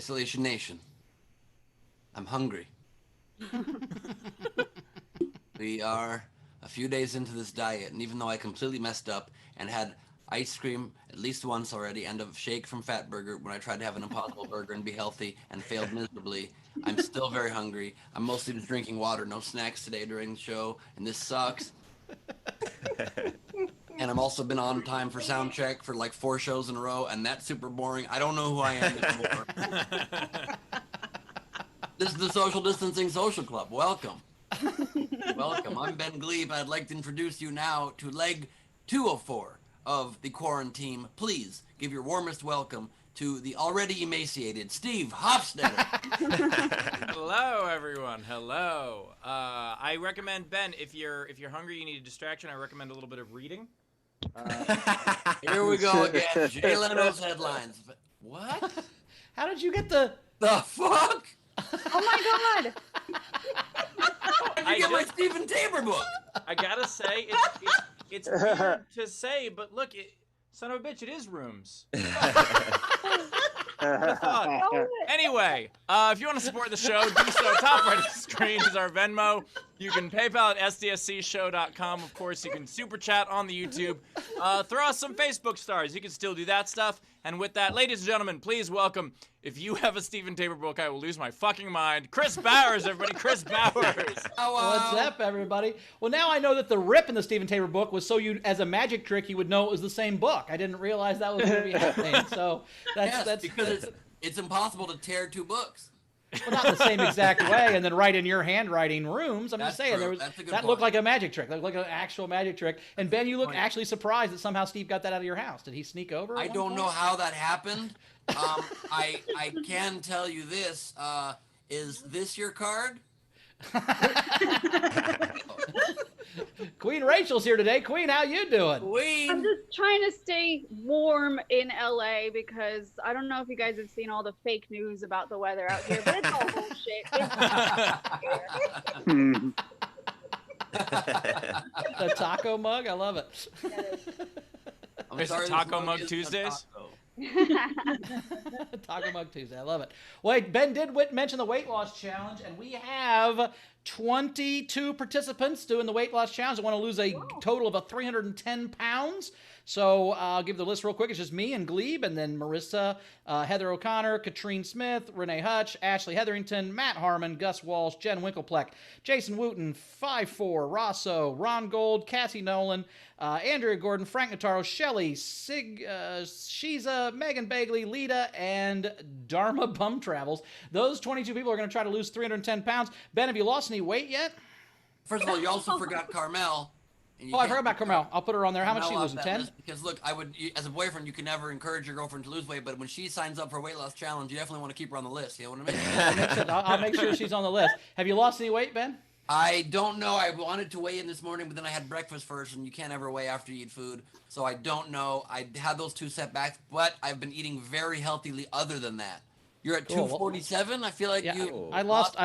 Isolation Nation, I'm hungry. We are a few days into this diet, and even though I completely messed up and had ice cream at least once already and a shake from Fat Burger when I tried to have an Impossible Burger and be healthy and failed miserably, I'm still very hungry. I'm mostly just drinking water, no snacks today during the show, and this sucks. And I've also been on time for sound check for like 4 shows in a row, and that's super boring. I don't know who I am anymore. This is the Social Distancing Social Club. Welcome. Welcome. I'm Ben Gleib. I'd like to introduce you now to leg 204 of the quarantine. Please give your warmest welcome to the already emaciated Steve Hofstetter. Hello, everyone. Hello. I recommend, Ben, if you're hungry, you need a distraction. I recommend a little bit of reading. Here we go again. Jay Leno's headlines. What? How did you get the fuck? Oh my god! How'd you get my Stephen Tabor book? I gotta say, it's weird to say, but look, son of a bitch, it is Rooms. Anyway, if you want to support the show, do so. Top right of the screen is our Venmo. You can PayPal at sdscshow.com. Of course, you can super chat on the YouTube. Throw us some Facebook stars. You can still do that stuff. And with that, ladies and gentlemen, please welcome, if you have a Stephen Tabor book, I will lose my fucking mind. Chris Bowers, everybody. Chris Bowers. What's up, everybody? Well, now I know that the rip in the Stephen Tabor book was so you, as a magic trick, you would know it was the same book. I didn't realize that was going to be happening. So that's because it's impossible to tear 2 books. Well, not the same exact way, and then write in your handwriting Rooms. I'm just saying, that looked like a magic trick. That looked like an actual magic trick. And Ben, you look actually surprised that somehow Steve got that out of your house. Did he sneak over? I don't know how that happened. I can tell you this. Is this your card? Queen Rachel's here today. Queen, how you doing? Queen. I'm just trying to stay warm in LA because I don't know if you guys have seen all the fake news about the weather out here, but it's all bullshit. The taco mug, I love it. Is it Taco Mug Tuesdays? Taco Mug Tuesday, I love it. Well, Ben did mention the weight loss challenge, and we have 22 participants doing the weight loss challenge. I want to lose a total of 310 pounds. So I'll give the list real quick. It's just me and Gleib, and then Marissa, Heather O'Connor, Katrine Smith, Renee Hutch, Ashley Hetherington, Matt Harmon, Gus Walsh, Jen Winklepleck, Jason Wooten, 5'4", Rosso, Ron Gold, Cassie Nolan, Andrea Gordon, Frank Notaro, Shelley, Shiza, Megan Bagley, Lita, and Dharma Bum Travels. Those 22 people are going to try to lose 310 pounds. Ben, have you lost any weight yet? First of all, you also forgot Carmel. I forgot about Carmel. I'll put her on there. How much she losing? 10? Because look, as a boyfriend, you can never encourage your girlfriend to lose weight, but when she signs up for a weight loss challenge, you definitely want to keep her on the list. You know what I mean? I'll make sure she's on the list. Have you lost any weight, Ben? I don't know. I wanted to weigh in this morning, but then I had breakfast first, and you can't ever weigh after you eat food. So I don't know. I had those 2 setbacks, but I've been eating very healthily other than that. You're at 247. I feel like you. I've lost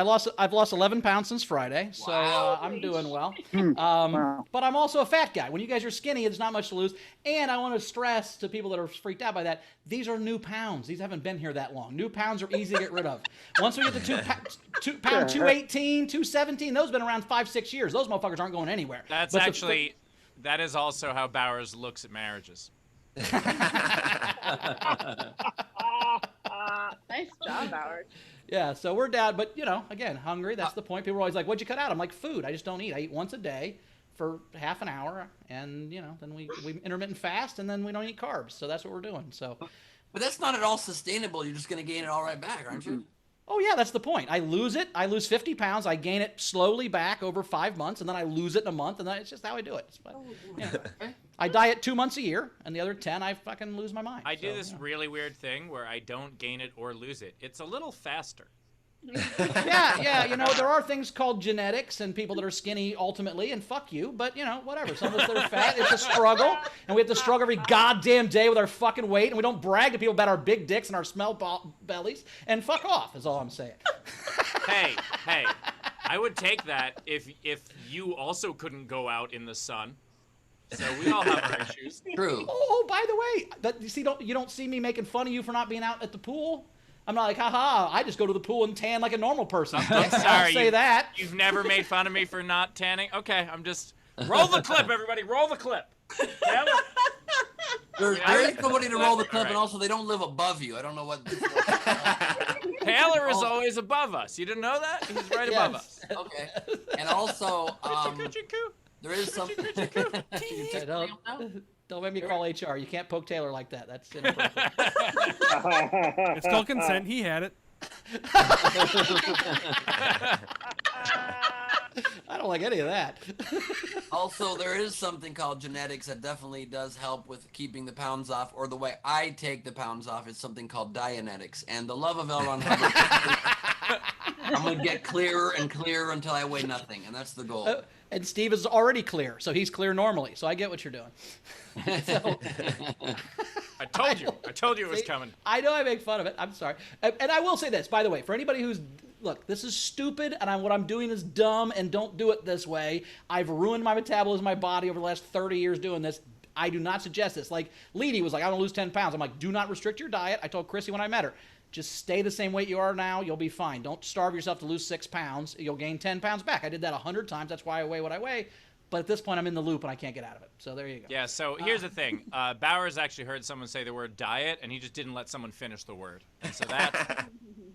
11 pounds since Friday, so I'm doing well. But I'm also a fat guy. When you guys are skinny, there's not much to lose. And I want to stress to people that are freaked out by that: these are new pounds. These haven't been here that long. New pounds are easy to get rid of. Once we get to pound 218, 217, those have been around 5-6 years. Those motherfuckers aren't going anywhere. That is also how Bowers looks at marriages. Nice job, Howard. Yeah, so we're down, but again, hungry. That's the point. People are always like, "What'd you cut out?" I'm like, "Food. I just don't eat. I eat once a day for half an hour, and then we intermittent fast, and then we don't eat carbs. So that's what we're doing. So, but that's not at all sustainable. You're just going to gain it all right back, aren't you? Oh yeah, that's the point. I lose it. I lose 50 pounds. I gain it slowly back over 5 months, and then I lose it in a month, and then it's just how I do it. I diet 2 months a year, and the other 10 I fucking lose my mind. I do this really weird thing where I don't gain it or lose it. It's a little faster. Yeah, there are things called genetics and people that are skinny ultimately, and fuck you, but whatever. Some of us that are fat, it's a struggle, and we have to struggle every goddamn day with our fucking weight, and we don't brag to people about our big dicks and our smell bellies, and fuck off is all I'm saying. Hey, I would take that if you also couldn't go out in the sun. So we all have our issues. True. Oh, by the way, you don't see me making fun of you for not being out at the pool. I'm not like, haha, I just go to the pool and tan like a normal person. I'm I sorry. don't say that. You've never made fun of me for not tanning? Okay, I'm just... Roll the clip, everybody. Roll the clip. Taylor? There is nobody to roll the clip, and also they don't live above you. I don't know what. Taylor is always above us. You didn't know that? He's right above us. Okay. And also, there is something. Don't make me call HR. You can't poke Taylor like that. That's inappropriate. It's called consent. He had it. I don't like any of that. Also, there is something called genetics that definitely does help with keeping the pounds off, or the way I take the pounds off is something called Dianetics. And the love of L. Ron Hubbard, I'm going to get clearer and clearer until I weigh nothing, and that's the goal. And Steve is already clear, so he's clear normally. So I get what you're doing. So, I told you it was coming. I know I make fun of it. I'm sorry. And I will say this, by the way, for anybody who's, look, this is stupid, and what I'm doing is dumb, and don't do it this way. I've ruined my metabolism, my body over the last 30 years doing this. I do not suggest this. Like, Leedy was like, I want to lose 10 pounds. I'm like, do not restrict your diet. I told Chrissy when I met her, just stay the same weight you are now. You'll be fine. Don't starve yourself to lose 6 pounds. You'll gain 10 pounds back. I did that 100 times. That's why I weigh what I weigh. But at this point, I'm in the loop, and I can't get out of it. So there you go. Yeah, so here's the thing. Bowers actually heard someone say the word diet, and he just didn't let someone finish the word. And so that's...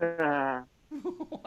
I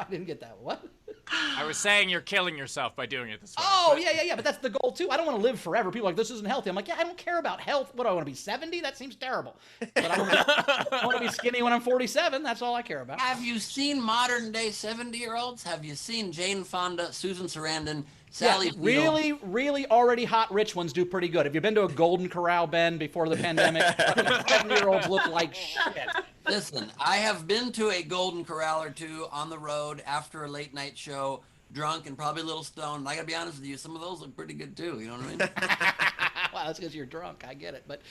didn't get that. What? I was saying you're killing yourself by doing it this way. Oh, yeah. But that's the goal, too. I don't want to live forever. People are like, this isn't healthy. I'm like, yeah, I don't care about health. What, do I want to be 70? That seems terrible. But I want to be skinny when I'm 47. That's all I care about. Have you seen modern-day 70-year-olds? Have you seen Jane Fonda, Susan Sarandon, Sally Field? Really already hot rich ones do pretty good. Have you been to a Golden Corral, Ben, before the pandemic? 70-year-olds look like shit. Listen, I have been to a Golden Corral or two on the road after a late night show, drunk and probably a little stoned. And I gotta be honest with you, some of those look pretty good too. You know what I mean? Well, that's because you're drunk. I get it, but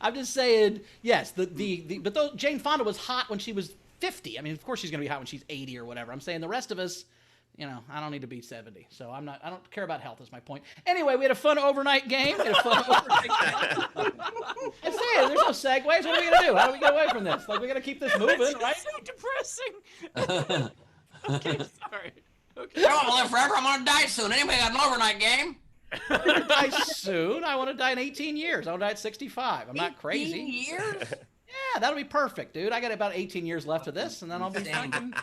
I'm just saying. Yes, but Jane Fonda was hot when she was 50. I mean, of course she's gonna be hot when she's 80 or whatever. I'm saying the rest of us. You know, I don't need to be 70, so I don't care about health is my point. Anyway, we had a fun overnight game. And say, there's no segues. What are we going to do? How do we get away from this? Like, we got to keep this moving, right? So depressing. Okay, sorry. Okay. I don't want to live forever. I'm going to die soon. Anyway, got an overnight game. I want to die soon. I want to die in 18 years. I want to die at 65. I'm not crazy. 18 years? Yeah, that'll be perfect, dude. I got about 18 years left of this, and then I'll be fucking...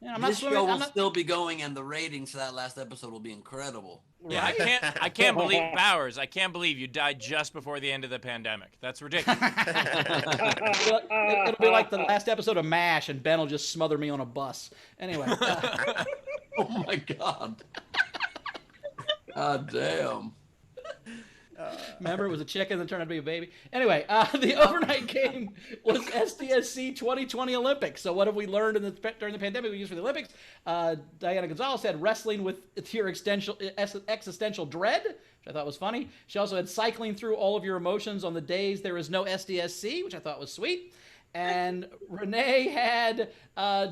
Yeah, This show will still be going, and the ratings for that last episode will be incredible. Yeah, I can't believe Bowers. I can't believe you died just before the end of the pandemic. That's ridiculous. It'll be like the last episode of MASH, and Ben will just smother me on a bus. Anyway. Oh my God. God damn. Remember, it was a chicken that turned out to be a baby. Anyway, the overnight game was SDSC 2020 Olympics. So what have we learned during the pandemic we used for the Olympics? Diana Gonzalez had wrestling with your existential dread, which I thought was funny. She also had cycling through all of your emotions on the days there is no SDSC, which I thought was sweet. And Renee had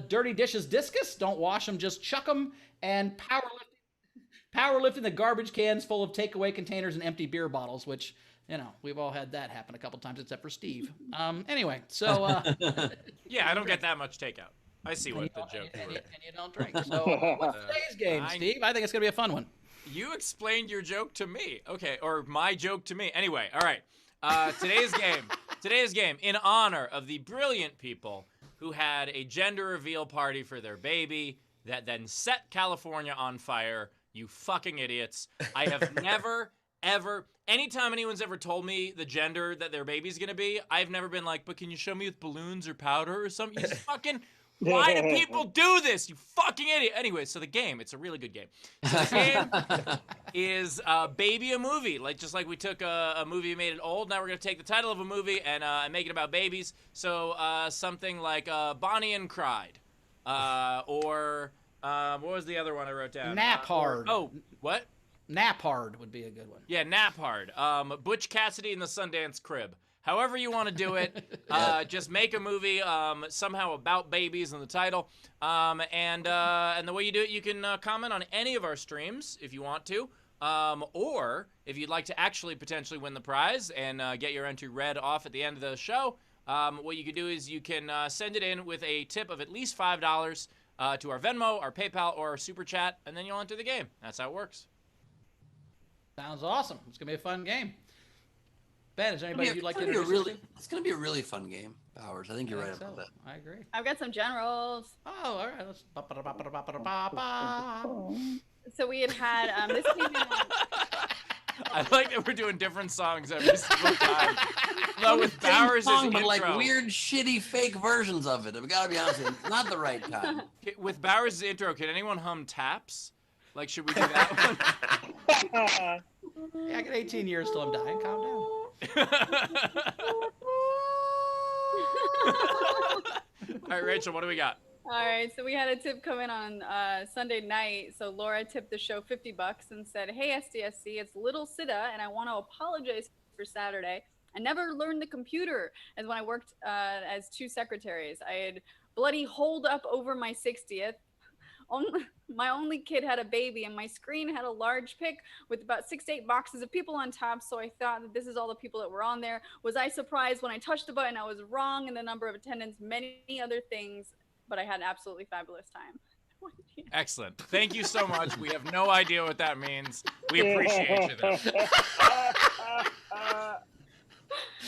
dirty dishes discus. Don't wash them, just chuck them. And powerlifting the garbage cans full of takeaway containers and empty beer bottles, which, you know, we've all had that happen a couple times, except for Steve. Anyway, so... yeah, I don't get that much takeout. I see what the joke was. And you don't drink. So what's today's game, Steve? I think it's going to be a fun one. You explained your joke to me. Okay, or my joke to me. Anyway, all right. Today's game, in honor of the brilliant people who had a gender reveal party for their baby that then set California on fire. You fucking idiots. I have never, ever, anytime anyone's ever told me the gender that their baby's gonna be, I've never been like, but can you show me with balloons or powder or something? You fucking, why do people do this? You fucking idiot. Anyway, so the game, it's a really good game. So the game is Baby a Movie. Just like we took a movie and made it old, now we're gonna take the title of a movie and make it about babies. So something like Bonnie and Clyde. Or... what was the other one I wrote down? Nap Hard. What? Nap Hard would be a good one. Yeah, Nap Hard. Butch Cassidy and the Sundance Crib. However you want to do it, just make a movie somehow about babies in the title. And the way you do it, you can comment on any of our streams if you want to. Or if you'd like to actually potentially win the prize and get your entry read off at the end of the show, what you can do is you can send it in with a tip of at least $5 to our Venmo, our PayPal, or our Super Chat, and then you'll enter the game. That's how it works. Sounds awesome. It's gonna be a fun game. Ben, is there anybody you'd like to introduce? It's going to be a really fun game, Powers. I think you're right about that. I agree. I've got some generals. Oh, all right. Let's. So we had this came in on I like that we're doing different songs every single time. Though with Bowers' Song, intro, but like weird, shitty, fake versions of it. I've got to be honest with you. It's not the right time. with Bowers' intro, can anyone hum taps? Like, should we do that one? Yeah, I got 18 years till I'm dying. Calm down. All right, Rachel, what do we got? All right, so we had a tip come in on Sunday night. So Laura tipped the show $50 and said, "Hey SDSC, it's Little Sita, and I want to apologize for Saturday. I never learned the computer, as when I worked as 2 secretaries. I had bloody holed up over my 60th. My only kid had a baby, and my screen had a large pic with about 6 to 8 boxes of people on top, so I thought that this is all the people that were on there. Was I surprised when I touched the button? I was wrong in the number of attendants, many other things, but I had an absolutely fabulous time." Excellent. Thank you so much. We have no idea what that means. We appreciate you, though.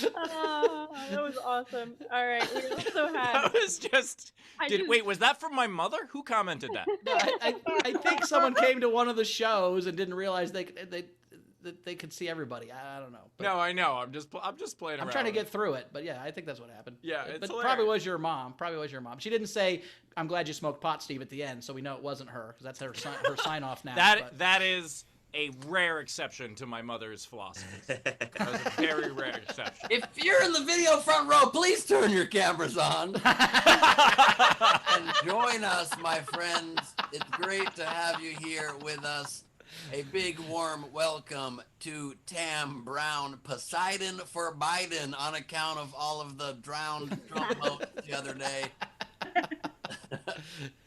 That was awesome. All right, we also had. That was just. Wait, was that from my mother? Who commented that? No, I think someone came to one of the shows and didn't realize they could see everybody. I don't know. But No, I know. I'm just playing around. I'm trying to get through it, but yeah, I think that's what happened. Yeah, it's but hilarious. probably was your mom. She didn't say, "I'm glad you smoked pot, Steve," at the end, so we know it wasn't her because that's her sign off now. That is a rare exception to my mother's philosophies. That was a very rare exception. If you're in the video front row, please turn your cameras on and join us, my friends. It's great to have you here with us. A big warm welcome to Tam Brown, Poseidon for Biden, on account of all of the drowned Trump votes the other day.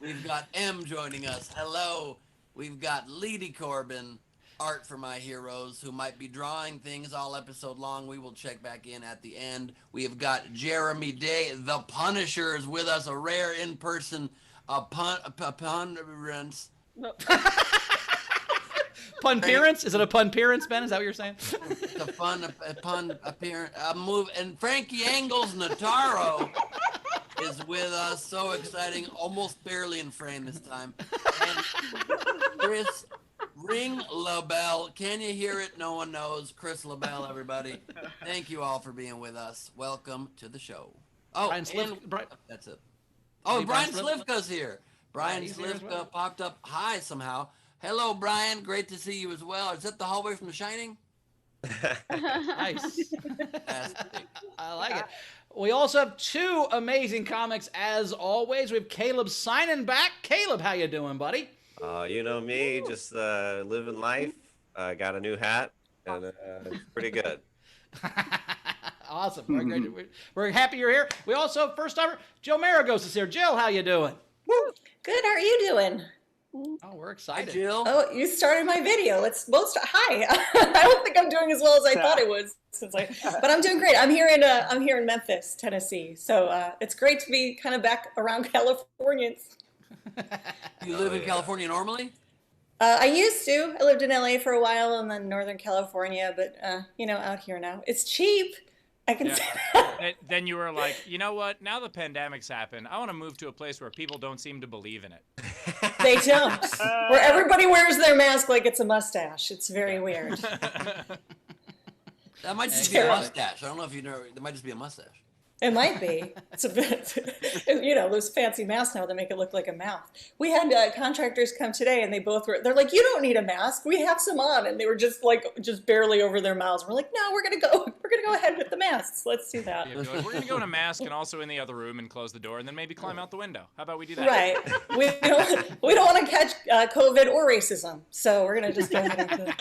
We've got M joining us. Hello. We've got Leedy Corbin, Art for My Heroes, who might be drawing things all episode long. We will check back in at the end. We have got Jeremy Day, the Punisher, is with us, a rare in-person punperance. Punperance? Is it a punperance, Ben? Is that what you're saying? It's a pun appearance, a move. And Frankie Angles Notaro is with us. So exciting. Almost barely in frame this time. And Chris Ring LaBelle. Can you hear it? No one knows. Chris LaBelle, everybody. Thank you all for being with us. Welcome to the show. Oh, Brian that's it. Oh, Brian Brian Slivka's here. Brian he's here as Slivka well. popped up high somehow. Hello, Brian. Great to see you as well. Is that the hallway from The Shining? Nice. Fantastic. I like it. We also have 2 amazing comics as always. We have Caleb Synan back. Caleb, how you doing, buddy? You know me, just living life. Got a new hat, and it's pretty good. Awesome. We're, great. We're happy you're here. We also, first timer, Jill Maragos is here. Jill, how you doing? Good. How are you doing? Oh, we're Hi, excited. Jill. Oh, you started my video. Let's both start. Hi. I don't think I'm doing as well as I thought it was, but I'm doing great. I'm here in Memphis, Tennessee. So it's great to be kind of back around Californians. You live in California normally? I used to. I lived in LA for a while and then Northern California, but out here now. It's cheap. I can say that. Then you were like, you know what? Now the pandemic's happened. I want to move to a place where people don't seem to believe in it. They don't. Where everybody wears their mask like it's a mustache. It's very weird. That might just be a mustache. I don't know if you know. It might just be a mustache. It might be. It's a bit, those fancy masks now that make it look like a mouth. We had contractors come today, and they're like, "You don't need a mask. We have some on," and they were just barely over their mouths. We're like, "No, we're gonna go ahead with the masks. Let's do that." Yeah, like, we're gonna go in a mask and also in the other room and close the door, and then maybe climb out the window. How about we do that? Right. We don't want to catch COVID or racism, so we're gonna just go ahead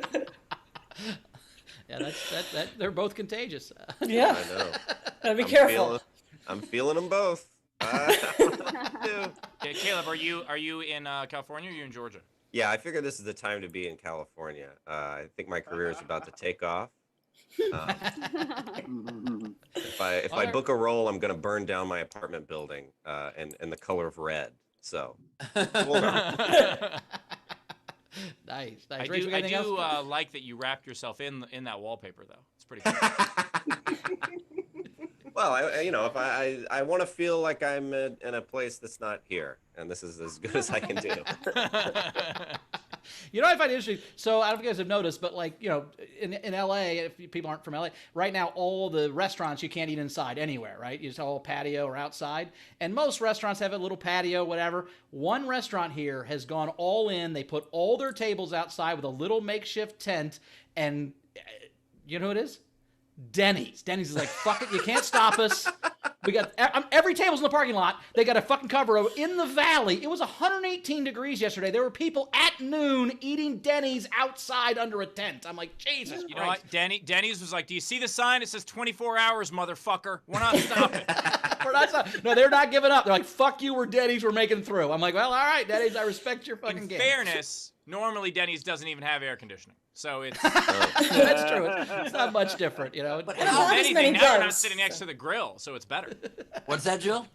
and. Yeah, they're both contagious. Yeah. I know. Gotta be careful. I'm feeling them both. Yeah, Caleb, are you in California or are you in Georgia? Yeah, I figured this is the time to be in California. I think my career is about to take off. If I book a roll, I'm gonna burn down my apartment building in the color of red. So we'll know. Nice. I Rach, do, we got anything else? like that you wrapped yourself in that wallpaper, though. It's pretty cool. Well, if I want to feel like I'm in a place that's not here, and this is as good as I can do. You know what I find interesting? So I don't know if you guys have noticed, but like, in LA, if people aren't from LA, right now all the restaurants you can't eat inside anywhere, right? You just all patio or outside. And most restaurants have a little patio, whatever. One restaurant here has gone all in. They put all their tables outside with a little makeshift tent, and you know who it is? Denny's. Denny's is like, fuck it, you can't stop us. We got every table's in the parking lot. They got a fucking cover over in the valley. It was 118 degrees yesterday. There were people at noon eating Denny's outside under a tent. I'm like, Jesus Christ. You know what? Denny's was like, do you see the sign? It says 24 hours, motherfucker. We're not stopping. We're not stopping. No, they're not giving up. They're like, fuck you, we're Denny's. We're making through. I'm like, well, all right, Denny's. I respect your fucking game. In fairness, normally Denny's doesn't even have air conditioning. So it's... That's true. It's not much different, But About as anything, many now you're not bugs. sitting next to the grill, so it's better. What's that, Jill?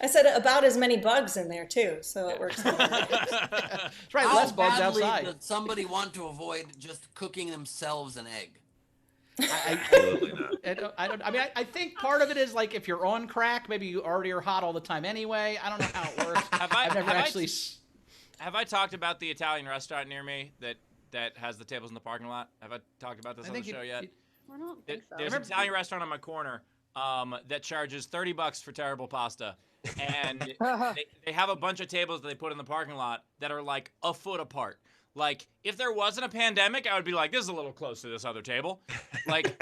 I said about as many bugs in there too, so it works. That's right, How less bugs badly outside. does somebody want to avoid just cooking themselves an egg? Absolutely not. I think part of it is like if you're on crack, maybe you already are hot all the time anyway. I don't know how it works. I've never actually. Have I talked about the Italian restaurant near me that has the tables in the parking lot? Have I talked about this on the show yet? I don't think so. There's an Italian restaurant on my corner that charges $30 for terrible pasta, and they have a bunch of tables that they put in the parking lot that are like a foot apart. Like, if there wasn't a pandemic, I would be like, this is a little close to this other table. Like,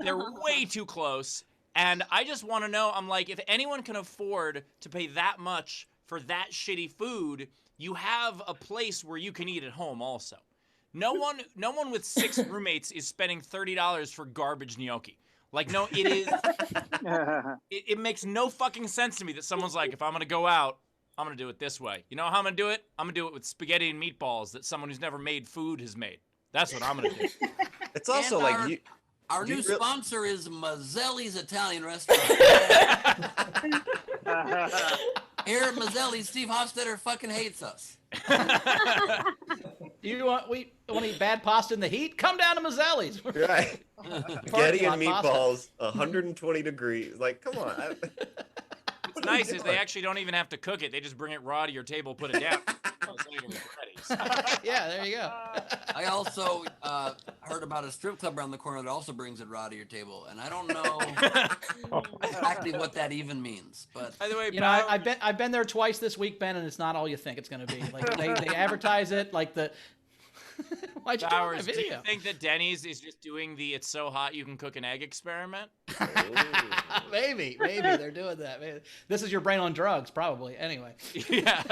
they're way too close. And I just want to know, I'm like, if anyone can afford to pay that much for that shitty food, you have a place where you can eat at home also. No one with 6 roommates is spending $30 for garbage gnocchi. Like, no, it is. It makes no fucking sense to me that someone's like, if I'm going to go out, I'm going to do it this way. You know how I'm going to do it? I'm going to do it with spaghetti and meatballs that someone who's never made food has made. That's what I'm going to do. It's also And like our new real- sponsor is Mazzelli's Italian Restaurant. Here at Mazzelli's, Steve Hofstetter fucking hates us. You want to eat bad pasta in the heat? Come down to Mazzelli's. right. Spaghetti and lot pasta. meatballs, 120 degrees. Like, come on. What's nice is they actually don't even have to cook it. They just bring it raw to your table, put it down. It's not even ready. So. Yeah, there you go. I also heard about a strip club around the corner that also brings it raw to your table, and I don't know exactly what that even means. But By the way, You know, I've been there twice this week, Ben, and it's not all you think it's going to be. Like they advertise it like the. Why'd you do my Bowers, do you video? think that Denny's is just doing the "it's so hot you can cook an egg" experiment? Maybe they're doing that. Maybe. This is your brain on drugs, probably. Anyway. Yeah.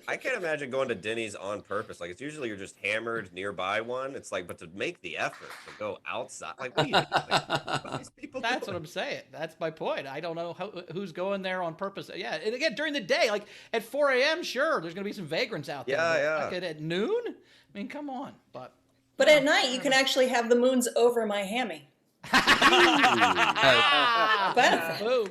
I can't imagine going to Denny's on purpose. Like, it's usually you're just hammered nearby one. It's like, but to make the effort to go outside, like, what are you doing? Like, what are these people That's doing? what I'm saying. That's my point. I don't know who's going there on purpose. Yeah, and again, during the day, like at 4 a.m., sure, there's going to be some vagrants out there. Yeah, but yeah. at noon? I mean, come on. But at night, you can actually have the moons over my hammy. Benefit. Boom.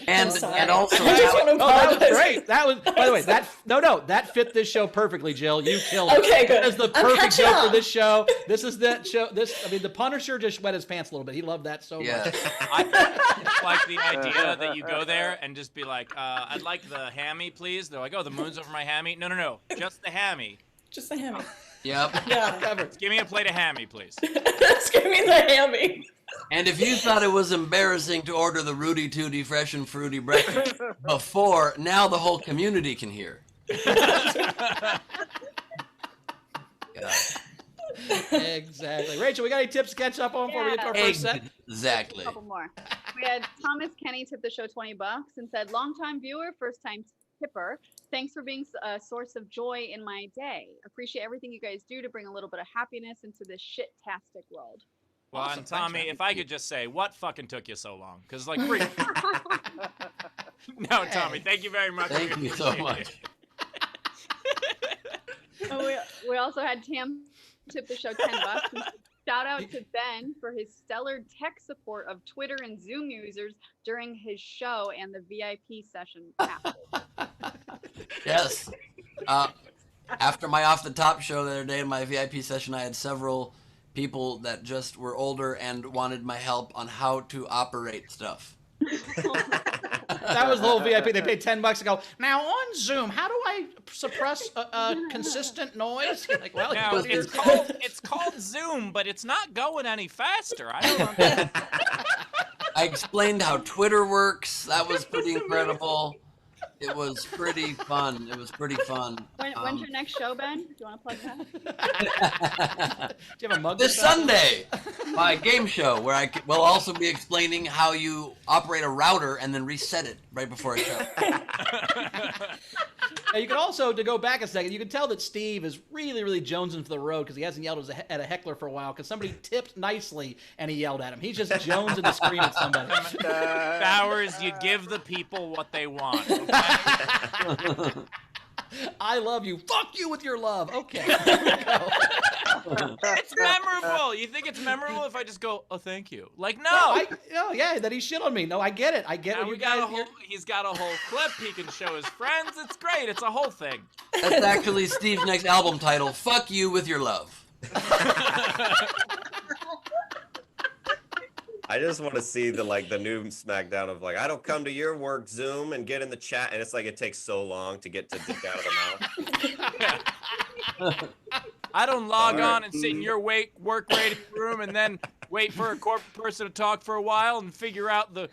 and Sorry. and also I just want to Oh, that was apologize. great. That was, by the way, that fit this show perfectly, Jill. You killed it. Okay, good. That is the I'm perfect catching joke for up. this show. This is that show. The Punisher just wet his pants a little bit. He loved that so yeah. much. I like the idea that you go there and just be like, I'd like the hammy, please. They're like, oh, the moon's over my hammy. No, just the hammy. Just the hammy. Yep. Yeah. Covered. Give me a plate of hammy, please. Just give me the hammy. And if you thought it was embarrassing to order the Rudy Tooty Fresh and Fruity breakfast before, now the whole community can hear. Yeah. Exactly. Rachel, we got any tips to catch up on before we get to our first set? Exactly. A couple more. We had Thomas Kenny tip the show $20 and said, "Long-time viewer, first-time tipper. Thanks for being a source of joy in my day. Appreciate everything you guys do to bring a little bit of happiness into this shit-tastic world." Well, Awesome. and Tommy, Thanks, man. if I could just say, what fucking took you so long? Because, like, no, Tommy, thank you very much. Thank you so much. And we also had tipped the show $10. And shout out to Ben for his stellar tech support of Twitter and Zoom users during his show and the VIP session after. Yes. After my Off the Top show the other day in my VIP session, I had several people that just were older and wanted my help on how to operate stuff. That was the whole VIP. They paid $10 to go. Now on Zoom, how do I suppress a consistent noise? Like, well, Now, it's called Zoom, but it's not going any faster. I don't understand. I explained how Twitter works. That was pretty incredible. It was pretty fun. When's your next show, Ben? Do you want to plug that? Do you have a mug? This Sunday, my game show, where I will also be explaining how you operate a router and then reset it right before a show. Now, you can also, to go back a second, you can tell that Steve is really, really jonesing for the road because he hasn't yelled at a heckler for a while because somebody tipped nicely and he yelled at him. He's just jonesing to scream at somebody. Bowers, you give the people what they want. Okay? I love you. Fuck you with your love. Okay. It's memorable. You think it's memorable if I just go, oh, thank you? Like, no. Yeah, that he shit on me. No, I get it. I get what you guys. He's got a whole clip he can show his friends. It's great. It's a whole thing. That's actually Steve's next album title, Fuck You With Your Love. I just want to see the new SmackDown of I don't come to your work Zoom and get in the chat, and it's it takes so long to get to dick out of the mouth. I don't log on and sit in your work waiting room and then wait for a corporate person to talk for a while and figure out the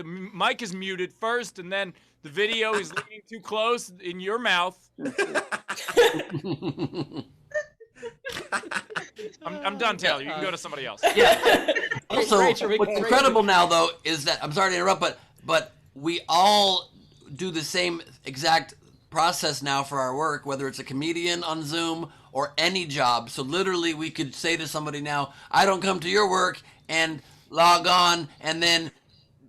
mic is muted first and then the video is leaning too close in your mouth. I'm done, Taylor. You can go to somebody else. Yeah. Also, what's incredible now, though, is that, I'm sorry to interrupt, but we all do the same exact process now for our work, whether it's a comedian on Zoom or any job. So literally we could say to somebody now, I don't come to your work, and log on and then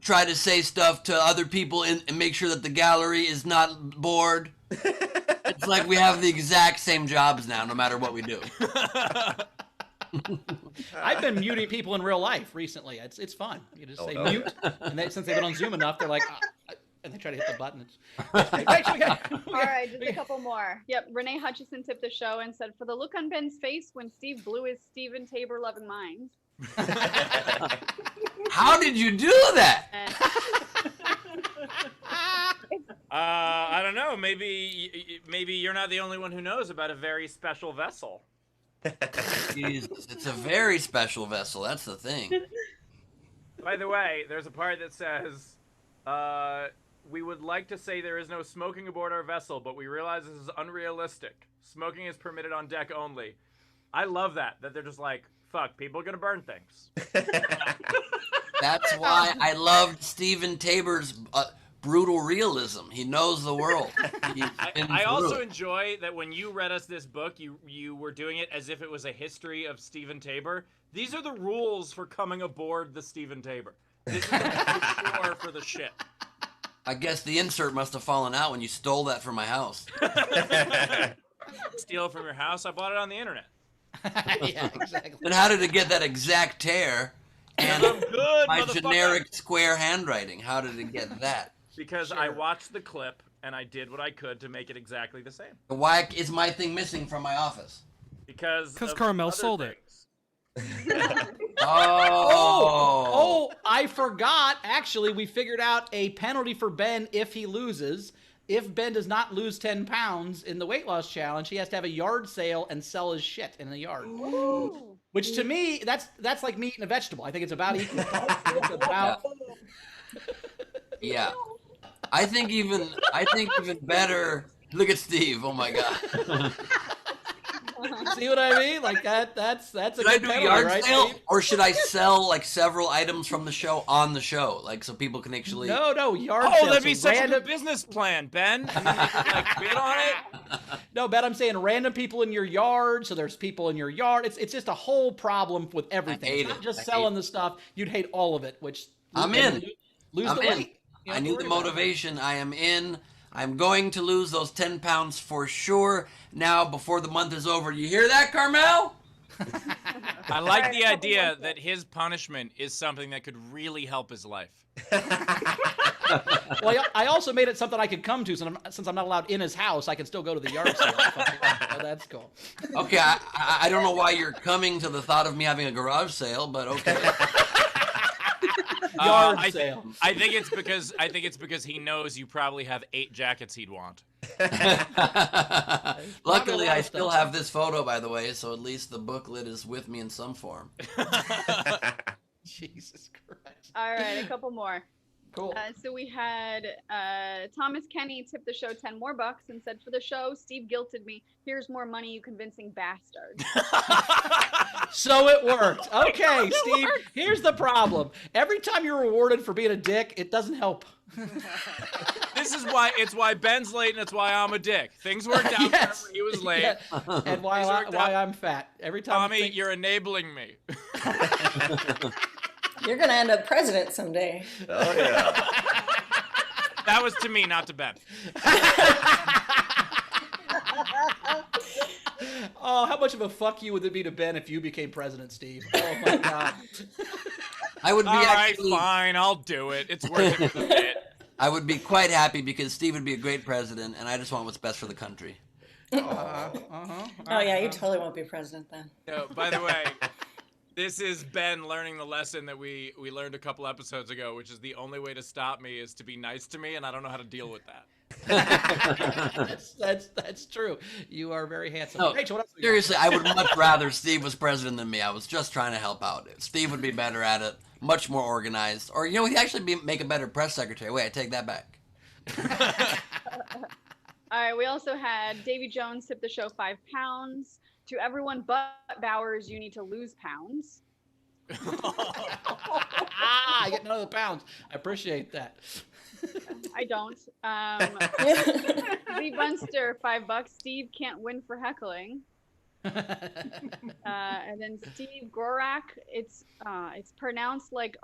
try to say stuff to other people and make sure that the gallery is not bored. It's like we have the exact same jobs now, no matter what we do. I've been muting people in real life recently. It's fun. You just say mute, and since they've been on Zoom enough, they're like, and they try to hit the button. All right, just a couple more. Yep, Renee Hutchison tipped the show and said, for the look on Ben's face when Steve blew his Steven Tabor loving mind. How did you do that? I don't know. Maybe you're not the only one who knows about a very special vessel. Jesus, it's a very special vessel. That's the thing. By the way, there's a part that says, we would like to say there is no smoking aboard our vessel, but we realize this is unrealistic. Smoking is permitted on deck only. I love that they're just like, fuck, people are going to burn things. That's why I loved Stephen Tabor's brutal realism. He knows the world. I also enjoy that when you read us this book, you were doing it as if it was a history of Stephen Tabor. These are the rules for coming aboard the Stephen Tabor. This is the score for the ship. I guess the insert must have fallen out when you stole that from my house. Steal it from your house? I bought it on the internet. Yeah, exactly. Then how did it get that exact tear and my generic square handwriting? How did it get that? Because I watched the clip and I did what I could to make it exactly the same. Why is my thing missing from my office? Because Carmel sold it. Oh, I forgot. Actually, we figured out a penalty for Ben if he loses. If Ben does not lose 10 pounds in the weight loss challenge, he has to have a yard sale and sell his shit in the yard. Ooh. Which to me, that's like meat and a vegetable. I think it's about equal. It's about... Yeah. I think even better. Look at Steve. Oh my God. See what I mean? Like that's a should I good do penalty, yard right, sale, Steve? or should I sell several items from the show on the show, so people can actually? No, yard sale. Oh, that'd be So such a random... good business plan, Ben. And then you could bid on it. No, Ben, I'm saying random people in your yard. So there's people in your yard. It's just a whole problem with everything. It's not just selling the stuff. You'd hate all of it, which I'm in. Lose I'm the in. weight. I need the motivation. I am in. I'm going to lose those 10 pounds for sure now before the month is over. You hear that, Carmel? I like the idea that his punishment is something that could really help his life. Well, I also made it something I could come to since I'm not allowed in his house. I can still go to the yard sale. So that's cool. Okay, I don't know why you're coming to the thought of me having a garage sale, but okay. Yard sale. I think it's because he knows you probably have 8 jackets he'd want. Luckily, I still have this photo, by the way, so at least the booklet is with me in some form. Jesus Christ. All right, a couple more. Cool. So we had Thomas Kenny tip the show 10 more bucks and said, for the show, Steve guilted me. Here's more money, you convincing bastard. So it worked. Okay, Steve, here's the problem. Every time you're rewarded for being a dick, it doesn't help. This is why Ben's late and it's why I'm a dick. Things worked out Yes. whenever he was late. Yeah. And why I'm fat. Every time. Tommy, you're enabling me. You're gonna end up president someday. Oh yeah. That was to me, not to Ben. Oh, how much of a fuck you would it be to Ben if you became president, Steve? Oh my God. I would be All right, actually fine, I'll do it. It's worth it for the bit. I would be quite happy because Steve would be a great president, and I just want what's best for the country. Oh yeah, you totally won't be president then. No, by the way, this is Ben learning the lesson that we learned a couple episodes ago, which is the only way to stop me is to be nice to me, and I don't know how to deal with that. That's true. You are very handsome. No, Rachel, what else we got? seriously, I would much rather Steve was president than me. I was just trying to help out. Steve would be better at it, much more organized. Or, he'd actually make a better press secretary. Wait, I take that back. All right, we also had Davy Jones tip the show 5 pounds. To everyone but Bowers, you need to lose pounds. I get none of the pounds. I appreciate that. I don't. Lee Bunster, $5. Steve can't win for heckling. And then Steve Gorak, it's pronounced like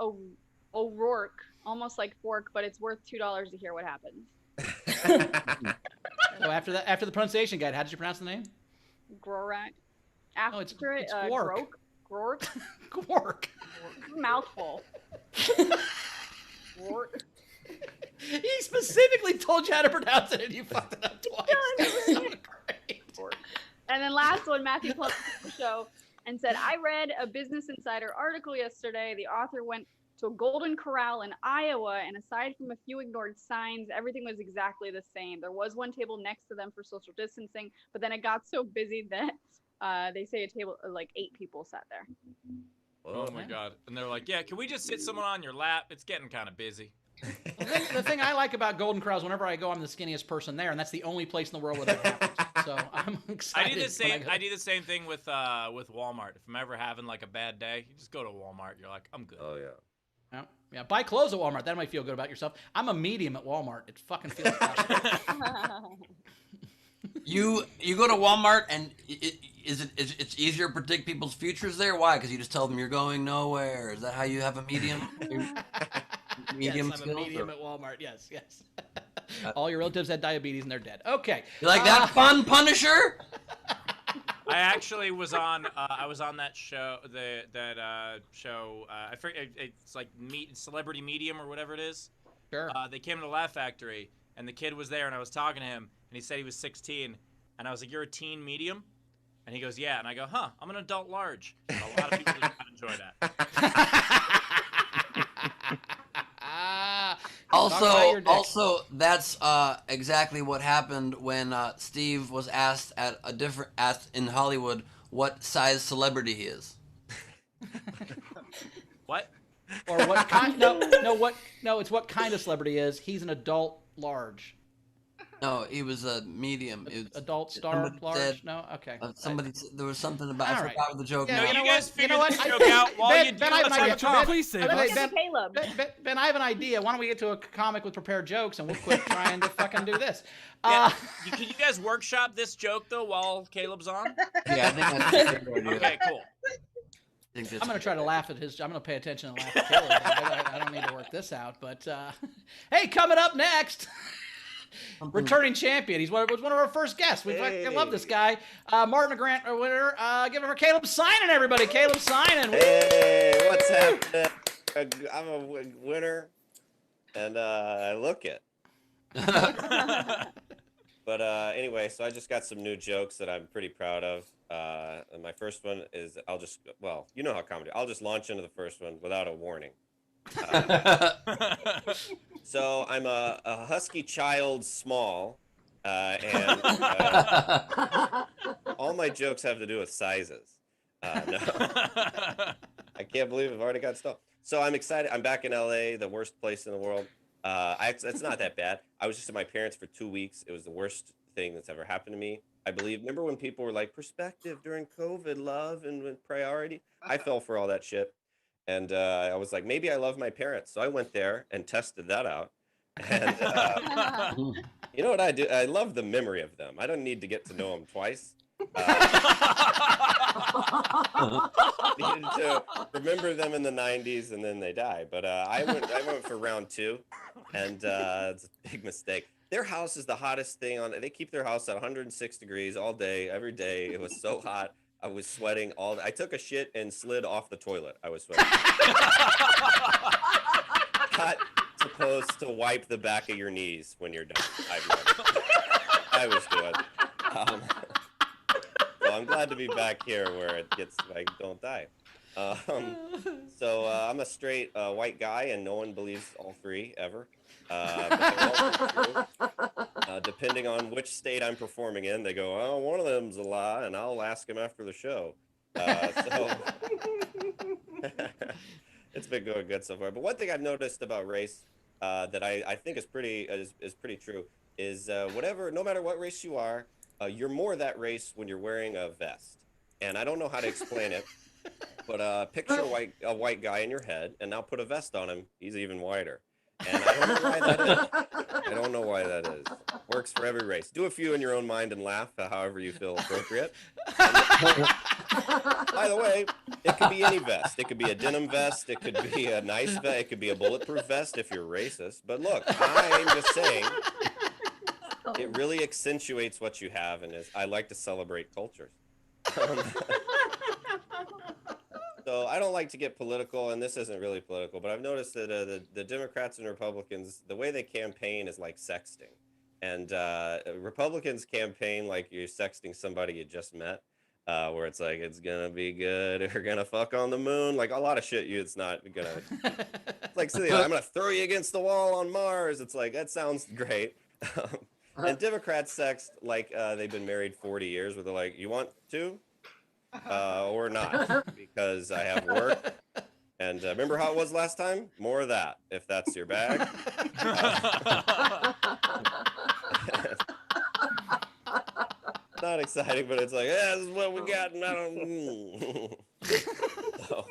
O'Rourke, almost like fork, but it's worth $2 to hear what happens. So after the pronunciation guide, how did you pronounce the name? Gorak. Oh, it's Grok. Grok. Quark. Mouthful. Grok. He specifically told you how to pronounce it, and you fucked it up twice. So great. And then last one, Matthew Plum the show and said, I read a Business Insider article yesterday. The author went to a Golden Corral in Iowa, and aside from a few ignored signs, everything was exactly the same. There was one table next to them for social distancing, but then it got so busy that they say a table, like 8 people sat there. Oh my God. And they're like, yeah, can we just sit someone on your lap? It's getting kind of busy. The thing I like about Golden Corral is whenever I go, I'm the skinniest person there, and that's the only place in the world where that happens. So I'm excited. I do the same thing with Walmart. If I'm ever having like a bad day, you just go to Walmart. You're like, I'm good. Oh yeah. Yeah, buy clothes at Walmart. That might feel good about yourself. I'm a medium at Walmart. It fucking feels like You go to Walmart and it's easier to predict people's futures there? Why? Because you just tell them you're going nowhere. Is that how you have a medium? Medium yes, I'm a medium at Walmart. Yes. All your relatives had diabetes and they're dead. Okay. You like that fun, Punisher? I actually was on. I was on that show. Show. I forget. It's like Celebrity Medium or whatever it is. Sure. They came to the Laugh Factory, and the kid was there, and I was talking to him, and he said he was 16, and I was like, "You're a teen medium?" And he goes, "Yeah." And I go, "Huh? I'm an adult large." And a lot of people did not enjoy that. Also, that's exactly what happened when Steve was asked in Hollywood what size celebrity he is. What? Or what kind? No, it's what kind of celebrity is. He's an adult large. No, he was a medium. Adult star large? No? Okay. There was something about, I All forgot what the joke No, was. you guys figure this joke out while you do Ben, I have an idea. Oh, please save us. Ben, I have an idea. Why don't we get to a comic with prepared jokes and we'll quit trying to fucking do this. Can you guys workshop this joke, though, while Caleb's on? Yeah, I think that's a good idea. Okay, cool. I'm going to try to laugh at his. I'm going to pay attention and laugh at Caleb. I don't need to work this out. But hey, coming up next. returning champion. He was one of our first guests. We fucking love this guy. Martin Grant winner. Give it for Caleb Synan, everybody. Caleb Synan. Hey, what's happening? I'm a winner, and I look it. But anyway, so I just got some new jokes that I'm pretty proud of. And my first one is you know how comedy. I'll just launch into the first one without a warning. So I'm a husky child, small, and all my jokes have to do with sizes. No, I can't believe I've already got stuff. So I'm excited. I'm back in LA, the worst place in the world. It's not that bad. I was just at my parents' for 2 weeks. It was the worst thing that's ever happened to me. I believe. Remember when people were like, perspective during COVID, love and priority? I fell for all that shit. And I was like, maybe I love my parents. So I went there and tested that out. And you know what I do? I love the memory of them. I don't need to get to know them twice. Needed to remember them in the 90s and then they die. But I went for round 2, and it's a big mistake. Their house is the hottest thing on. They keep their house at 106 degrees all day, every day. It was so hot. I was sweating all. I took a shit and slid off the toilet. I was sweating. Not supposed to wipe the back of your knees when you're done. I was doing. So I'm glad to be back here where it gets like don't die. So I'm a straight white guy, and no one believes all three ever. But they're all true. Depending on which state I'm performing in, they go, "Oh, one of them's a lie," and I'll ask him after the show. So it's been going good so far. But one thing I've noticed about race that I think is pretty true is no matter what race you are, you're more that race when you're wearing a vest. And I don't know how to explain it, but picture a white guy in your head, and now put a vest on him. He's even whiter. And I don't know why that is. I don't know why that is. Works for every race. Do a few in your own mind and laugh however you feel appropriate. By the way, it could be any vest. It could be a denim vest. It could be a nice vest. It could be a bulletproof vest if you're racist. But look, I'm just saying, it really accentuates what you have, and I like to celebrate cultures. So I don't like to get political, and this isn't really political, but I've noticed that the Democrats and Republicans, the way they campaign is like sexting. And Republicans campaign like you're sexting somebody you just met, where it's like, it's going to be good, we're going to fuck on the moon, like a lot of shit it's not going to... It's like, I'm going to throw you against the wall on Mars. It's like, that sounds great. And Democrats sext like they've been married 40 years, where they're like, you want to? Or not, because I have work. And remember how it was last time? More of that, if that's your bag. Not exciting, but it's like, yeah, this is what we got. And I don't... So,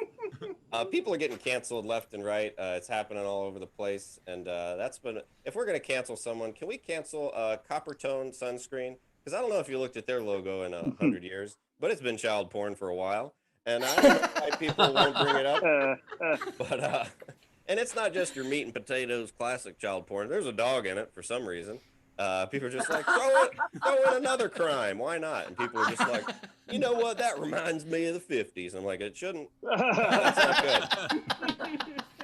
people are getting canceled left and right. It's happening all over the place. And that's been... If we're going to cancel someone, can we cancel Copper Tone Sunscreen? Because I don't know if you looked at their logo in 100 years. But it's been child porn for a while, and I don't know why people won't bring it up. But and it's not just your meat and potatoes classic child porn. There's a dog in it for some reason. People are just like, throw in another crime. Why not? And people are just like, you know what? That reminds me of the 50s. I'm like, it shouldn't. That's not good.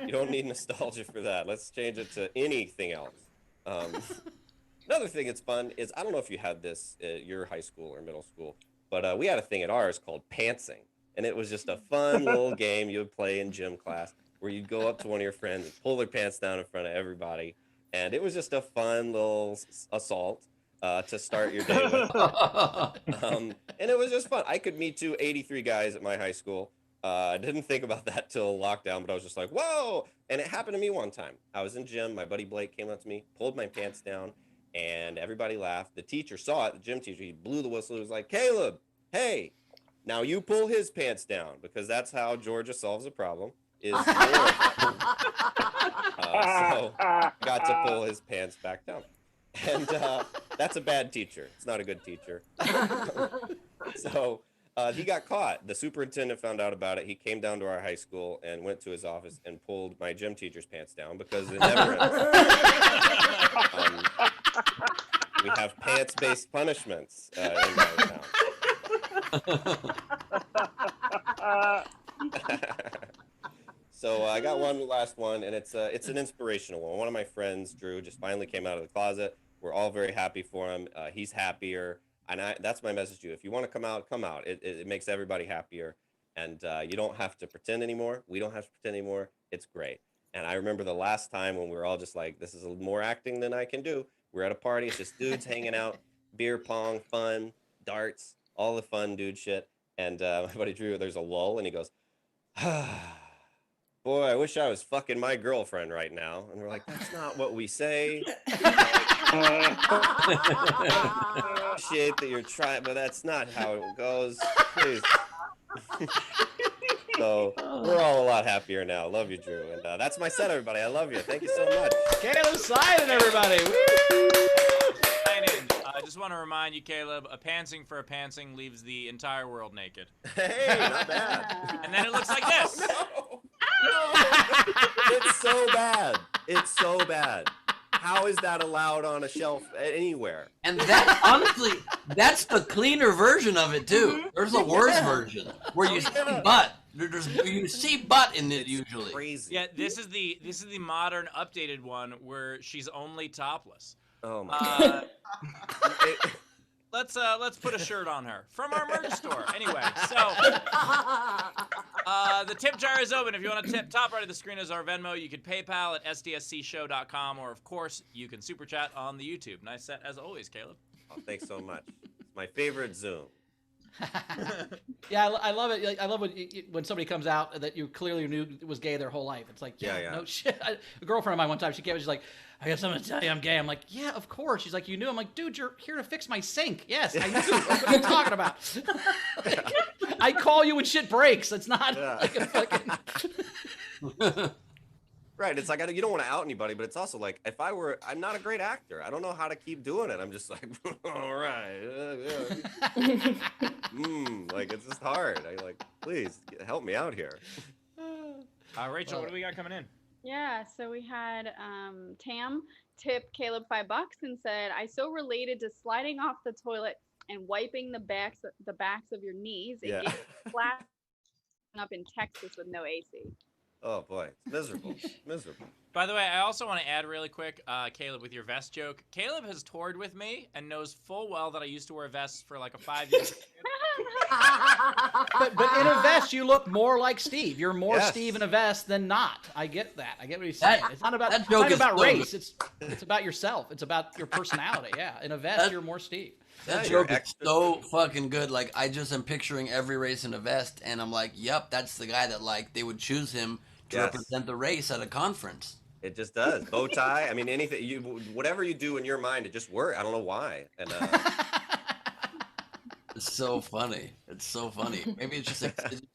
You don't need nostalgia for that. Let's change it to anything else. Another thing that's fun is, I don't know if you had this at your high school or middle school, but we had a thing at ours called pantsing. And it was just a fun little game you would play in gym class where you'd go up to one of your friends and pull their pants down in front of everybody. And it was just a fun little assault to start your day with. And it was just fun. I could meet 83 guys at my high school. I didn't think about that till lockdown, but I was just like, whoa! And it happened to me one time. I was in gym. My buddy Blake came up to me, pulled my pants down, and everybody laughed. The teacher saw it, the gym teacher. He blew the whistle. He was like, Caleb, hey, now you pull his pants down, because that's how Georgia solves a problem. So I got to pull his pants back down. And that's a bad teacher. It's not a good teacher. So he got caught. The superintendent found out about it. He came down to our high school and went to his office and pulled my gym teacher's pants down, because it never ends. We have pants-based punishments in my town. So I got one last one, and it's an inspirational one. One of my friends, Drew, just finally came out of the closet. We're all very happy for him. He's happier, and that's my message to you. If you want to come out, come out. It makes everybody happier, and you don't have to pretend anymore. We don't have to pretend anymore. It's great. And I remember the last time when we were all just like, this is more acting than I can do. We're at a party. It's just dudes hanging out, beer pong, fun, darts, all the fun dude shit. And my buddy Drew, there's a lull, and he goes, boy, I wish I was fucking my girlfriend right now. And we're like, that's not what we say. Appreciate that you're trying, but that's not how it goes. Please. So we're all a lot happier now. Love you, Drew. And that's my set, everybody. I love you. Thank you so much. Caleb Synan, everybody. Woo! I just want to remind you, Caleb, a pantsing for a pantsing leaves the entire world naked. Hey, not bad. And then it looks like this. No. It's so bad. It's so bad. How is that allowed on a shelf anywhere? And that, honestly, that's the cleaner version of it too. There's a worse version where you see butt. You see butt in it usually. Crazy. Yeah, this is the modern updated one where she's only topless. Oh my god. Let's put a shirt on her from our merch store. Anyway, so the tip jar is open. If you want to tip, top right of the screen is our Venmo. You can PayPal at sdscshow.com, or of course you can super chat on the YouTube. Nice set as always, Caleb. Oh, thanks so much. It's my favorite Zoom. Yeah, I love it. I love when somebody comes out that you clearly knew was gay their whole life. It's like, yeah. No shit. A girlfriend of mine one time, she came and she's like, I got something to tell you, I'm gay. I'm like, yeah, of course. She's like, you knew? I'm like, dude, you're here to fix my sink. Yes, I knew. What are you talking about? I call you when shit breaks. It's not like a fucking... Right, it's like you don't want to out anybody, but it's also like I'm not a great actor. I don't know how to keep doing it. I'm just like, all right, like it's just hard. Please help me out here. Rachel, what do we got coming in? Yeah, so we had Tam tip Caleb $5 and said, I so related to sliding off the toilet and wiping the backs of your knees. It gets flat up in Texas with no AC. Oh boy, it's miserable. Miserable. By the way, I also want to add really quick, Caleb, with your vest joke. Caleb has toured with me and knows full well that I used to wear vests for like a 5 years. but in a vest, you look more like Steve. You're more Steve in a vest than not. I get that. I get what he's saying. It's not about race. It's about yourself. It's about your personality. Yeah, in a vest, you're more Steve. That joke is so fucking good. Like, I just am picturing every race in a vest, and I'm like, yep, that's the guy that, like, they would choose him to represent the race at a conference. It just does. Bow tie. I mean, anything. Whatever you do in your mind, it just works. I don't know why. And it's so funny. It's so funny. Maybe it's just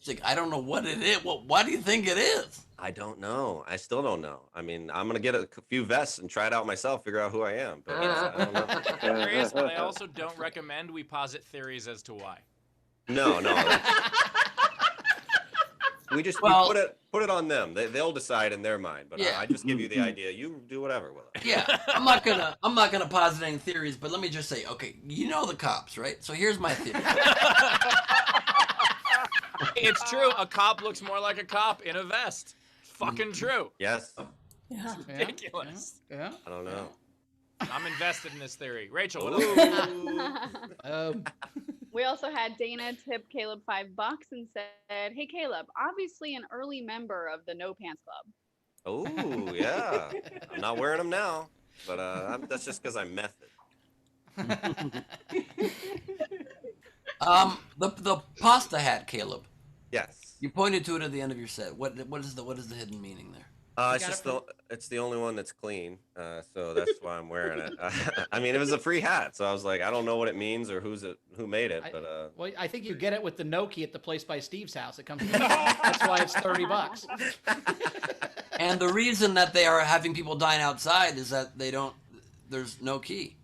like I don't know what it is. Why do you think it is? I don't know. I still don't know. I mean, I'm gonna get a few vests and try it out myself, figure out who I am. But I don't know. Curious, but I also don't recommend we posit theories as to why. No. We just put it on them. They'll decide in their mind. But I just give you the idea. You do whatever with it. Yeah, I'm not gonna posit any theories. But let me just say, okay, you know the cops, right? So here's my theory. It's true. A cop looks more like a cop in a vest. Fucking true. Yes. Yeah. It's ridiculous. Yeah. I don't know. I'm invested in this theory. Rachel, what We also had Dana tip Caleb $5 and said, hey, Caleb, obviously an early member of the No Pants Club. Oh, yeah. I'm not wearing them now, but that's just because I'm method. The pasta hat, Caleb. Yes. You pointed to it at the end of your set. What is the hidden meaning there? It's the only one that's clean, so that's why I'm wearing it. I mean, it was a free hat, so I was like, I don't know what it means or who made it, but well, I think you get it with the Noki at the place by Steve's house. It comes. That's why it's $30. And the reason that they are having people dine outside is that there's no key.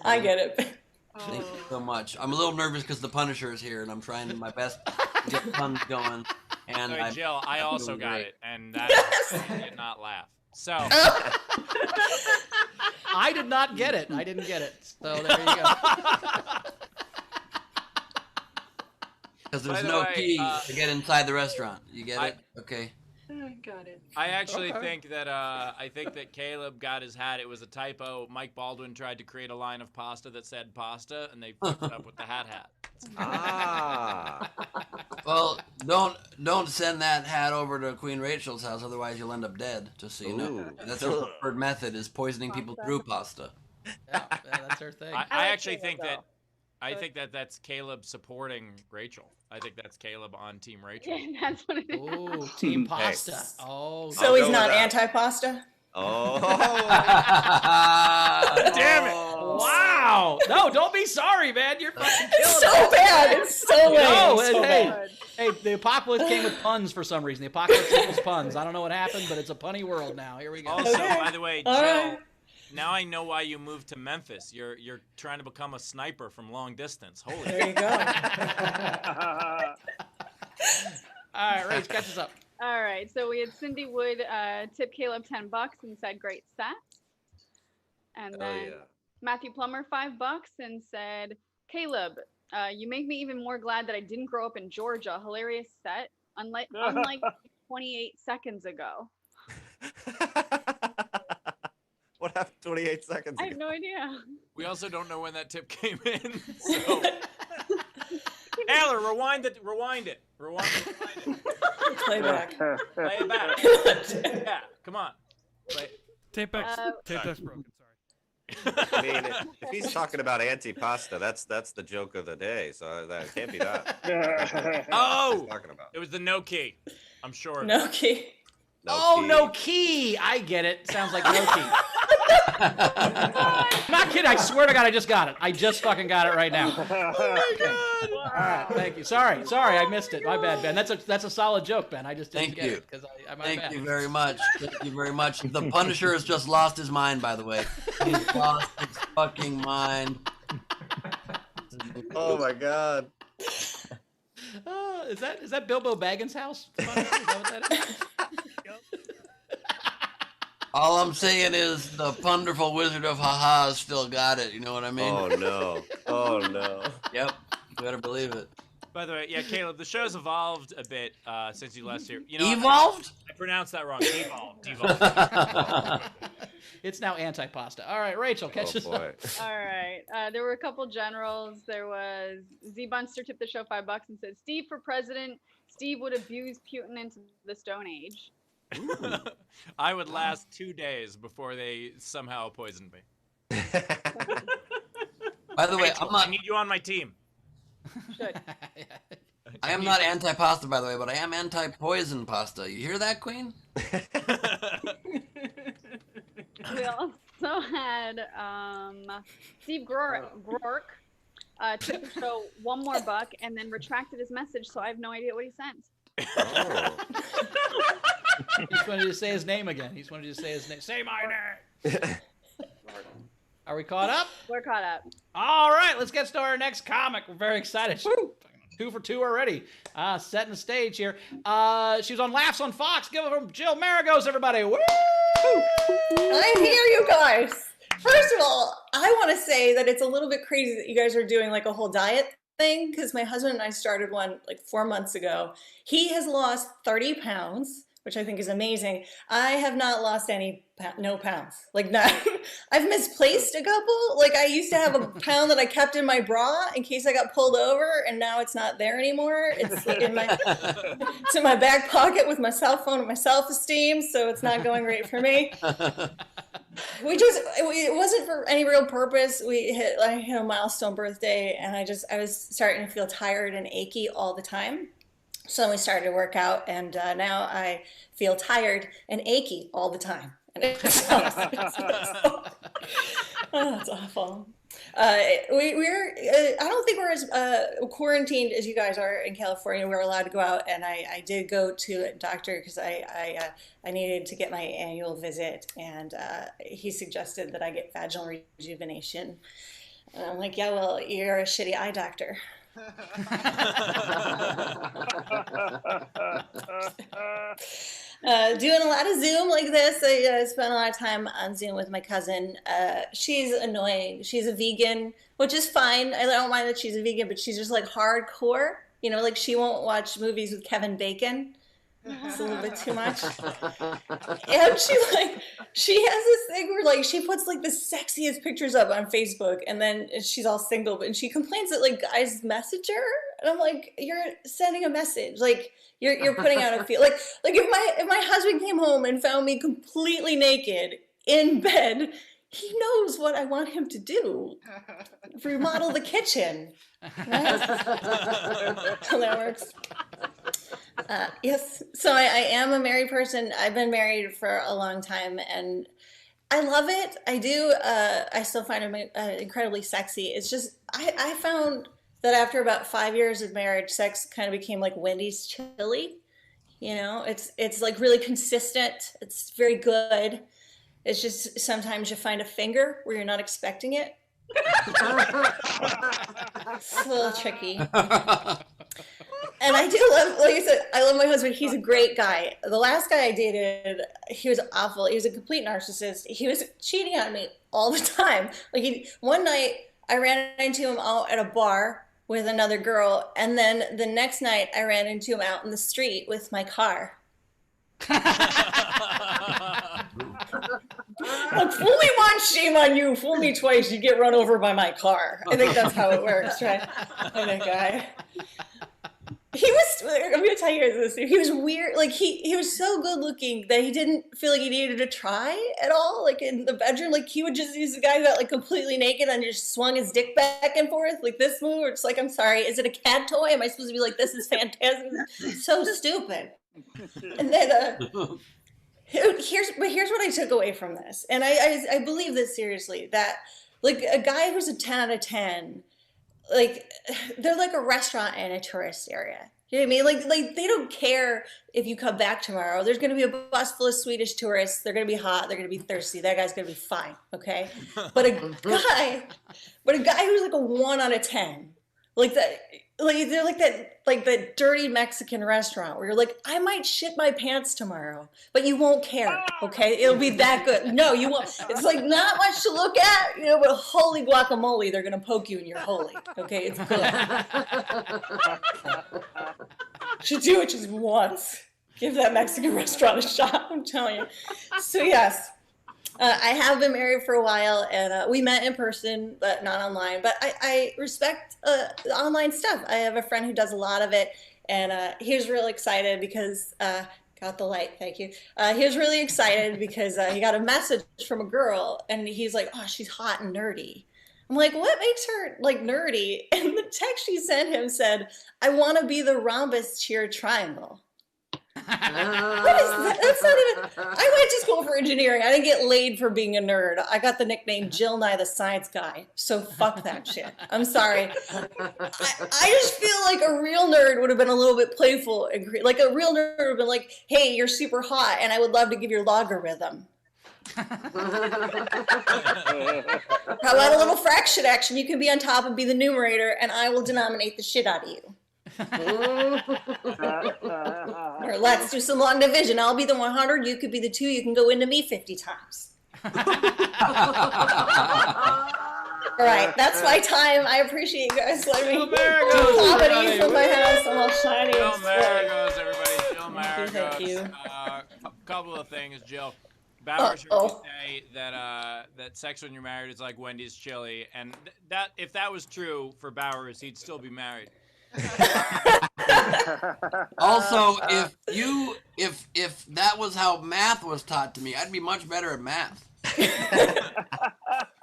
I get it. Thank you so much. I'm a little nervous because the Punisher is here, and I'm trying my best to get puns going. And Jill, I also got it, and that did not laugh. So I did not get it. I didn't get it. So there you go. Because By there's the no way, key to get inside the restaurant. You get it? Okay. Got it. I actually Okay. think that Caleb got his hat. It was a typo. Mike Baldwin tried to create a line of pasta that said pasta, and they fixed it up with the hat. Ah. Well, don't send that hat over to Queen Rachel's house, otherwise you'll end up dead. Just so you know, Ooh. that's her preferred method is poisoning people Pasta. through pasta. Yeah, that's her thing. I like actually Caleb, think though. that that's Caleb supporting Rachel. I think that's Caleb on Team Rachel. That's what it is. Ooh, team Nice. pasta. Oh, So I'll he's go not with that. anti-pasta? Oh. Damn it! wow. No, don't be sorry, man. You're fucking killing It's so it. bad. It's so lame. No, so hey, bad. hey, the apocalypse came with puns for some reason. The apocalypse equals puns. I don't know what happened, but it's a punny world now. Here we go. Also, Okay. by the way, Jill, All right. now I know why you moved to Memphis. You're trying to become a sniper from long distance. Holy There you go. All right, Rach, catch us up. All right, so we had Cindy Wood tip Caleb $10 and said great set. And Oh then yeah. Matthew Plummer $5 and said, Caleb, you make me even more glad that I didn't grow up in Georgia. Hilarious set, unlike 28 seconds ago. What happened 28 seconds I ago? have no idea. We also don't know when that tip came in. So Taylor, rewind it. Rewind it. Playback. Play it back. Yeah, come on. Play. Tape X broken. Sorry. I mean, if he's talking about antipasta, that's the joke of the day. So that can't be that. That's what Oh, he's talking about. it was the no key. I'm sure. No key. key. No key. I get it. Sounds like no key. I'm not kidding. I swear to God, I just got it. I just fucking got it right now. Oh my God. All right, thank you. Sorry, I missed it. My bad, Ben. That's a solid joke, Ben. I just didn't Thank get you. it because I my Thank bad. you very much. Thank you very much. The Punisher has just lost his mind, by the way. He's lost his fucking mind. Oh my God. Is that Bilbo Baggins' house? Is that what that is? All I'm saying is the Punderful Wizard of Haha still got it. You know what I mean? Oh no. Oh no. Yep. You better believe it. By the way, yeah, Caleb, the show's evolved a bit since you last here. You know, Evolved? I pronounced that wrong. Devolved. It's now anti-pasta. All right, Rachel, catch Oh us up. boy. All right. There were a couple generals. There was Z Bunster tipped the show $5 and said, Steve for president. Steve would abuse Putin into the Stone Age. I would last 2 days before they somehow poisoned me. By the way, Rachel, I'm not. I need you on my team. Should. I am not anti-pasta, by the way, but I am anti-poison pasta. You hear that, Queen? We also had Steve Grork took the show $1 more and then retracted his message, so I have no idea what he sent. Oh. He just wanted you to say his name again. He just wanted you to say his name. Say my name. Are we caught up? We're caught up. All right, let's get to our next comic. We're very excited. Woo! 2 for 2 already. Setting the stage here. She was on Laughs on Fox. Give it from Jill Maragos, everybody. Woo! I'm here, you guys. First of all, I want to say that it's a little bit crazy that you guys are doing like a whole diet thing because my husband and I started one like 4 months ago. He has lost 30 pounds, which I think is amazing. I have not lost no pounds. Like not, I've misplaced a couple. Like I used to have a pound that I kept in my bra in case I got pulled over, and now it's not there anymore. It's in my back pocket with my cell phone and my self-esteem, so it's not going great for me. It wasn't for any real purpose. I hit a milestone birthday, and I was starting to feel tired and achy all the time. So we started to work out, and now I feel tired and achy all the time. And it's awful. I don't think we're as quarantined as you guys are in California. We're allowed to go out, and I did go to a doctor because I needed to get my annual visit, and he suggested that I get vaginal rejuvenation. And I'm like, yeah, well, you're a shitty eye doctor. Doing a lot of Zoom like this. I spent a lot of time on Zoom with my cousin. She's annoying. She's a vegan, which is fine. I don't mind that she's a vegan, but she's just like hardcore. You know, like she won't watch movies with Kevin Bacon. It's a little bit too much. And she has this thing where like she puts like the sexiest pictures up on Facebook, and then she's all single, and she complains that like guys message her, and I'm like, you're sending a message, like you're putting out a feel like if my husband came home and found me completely naked in bed, he knows what I want him to do. Remodel the kitchen. Right? So that works. Yes, so I am a married person. I've been married for a long time, and I love it. I do. I still find it incredibly sexy. It's just I found that after about 5 years of marriage, sex kind of became like Wendy's chili. You know, it's like really consistent. It's very good. It's just sometimes you find a finger where you're not expecting it. It's a little tricky. And I do love, like I said, I love my husband. He's a great guy. The last guy I dated, he was awful. He was a complete narcissist. He was cheating on me all the time. Like one night I ran into him out at a bar with another girl, and then the next night I ran into him out in the street with my car. Like, fool me once, shame on you. Fool me twice, you get run over by my car. I think that's how it works, right? And that guy. He was, I'm going to tell you this, he was weird, like he was so good looking that he didn't feel like he needed to try at all, like in the bedroom, like he would just use the guy who got like completely naked and just swung his dick back and forth, like this move, or it's like, I'm sorry, is it a cat toy? Am I supposed to be like, this is fantastic? It's so stupid. And then, here's what I took away from this, and I believe this seriously, that like a guy who's a 10 out of 10, like they're like a restaurant in a tourist area. You know what I mean? Like they don't care if you come back tomorrow. There's gonna be a bus full of Swedish tourists. They're gonna be hot. They're gonna be thirsty. That guy's gonna be fine. Okay. But a guy who's like a 1 out of 10, like that. Like they're like that dirty Mexican restaurant where you're like, I might shit my pants tomorrow, but you won't care, okay? It'll be that good. No, you won't. It's like not much to look at, you know, but holy guacamole, they're gonna poke you in your holy, okay? It's good. Should do it just once. Give that Mexican restaurant a shot, I'm telling you. So yes. I have been married for a while, and we met in person, but not online. But I respect the online stuff. I have a friend who does a lot of it, and he was really excited because, got the light, thank you. He was really excited because he got a message from a girl, and he's like, oh, she's hot and nerdy. I'm like, what makes her, like, nerdy? And the text she sent him said, I want to be the rhombus to your triangle. What is that? That's not even. I went to school for engineering. I didn't get laid for being a nerd. I got the nickname Jill Nye the Science Guy. So fuck that shit. I'm sorry. I just feel like a real nerd would have been a little bit playful and like a real nerd would have been like, "Hey, you're super hot, and I would love to give your logarithm." How about a little fraction action? You can be on top and be the numerator, and I will denominate the shit out of you. Or let's do some long division. I'll be the 100, you could be the 2, you can go into me 50 times. All right, that's my time. I appreciate you guys letting me do comedy from my house. I'm all shiny. Jill Maragos, everybody. Jill Maragos. Thank you. A couple of things, Jill. Bowers heard you say that sex when you're married is like Wendy's chili, and that if that was true for Bowers, he'd still be married. Also, if that was how math was taught to me, I'd be much better at math.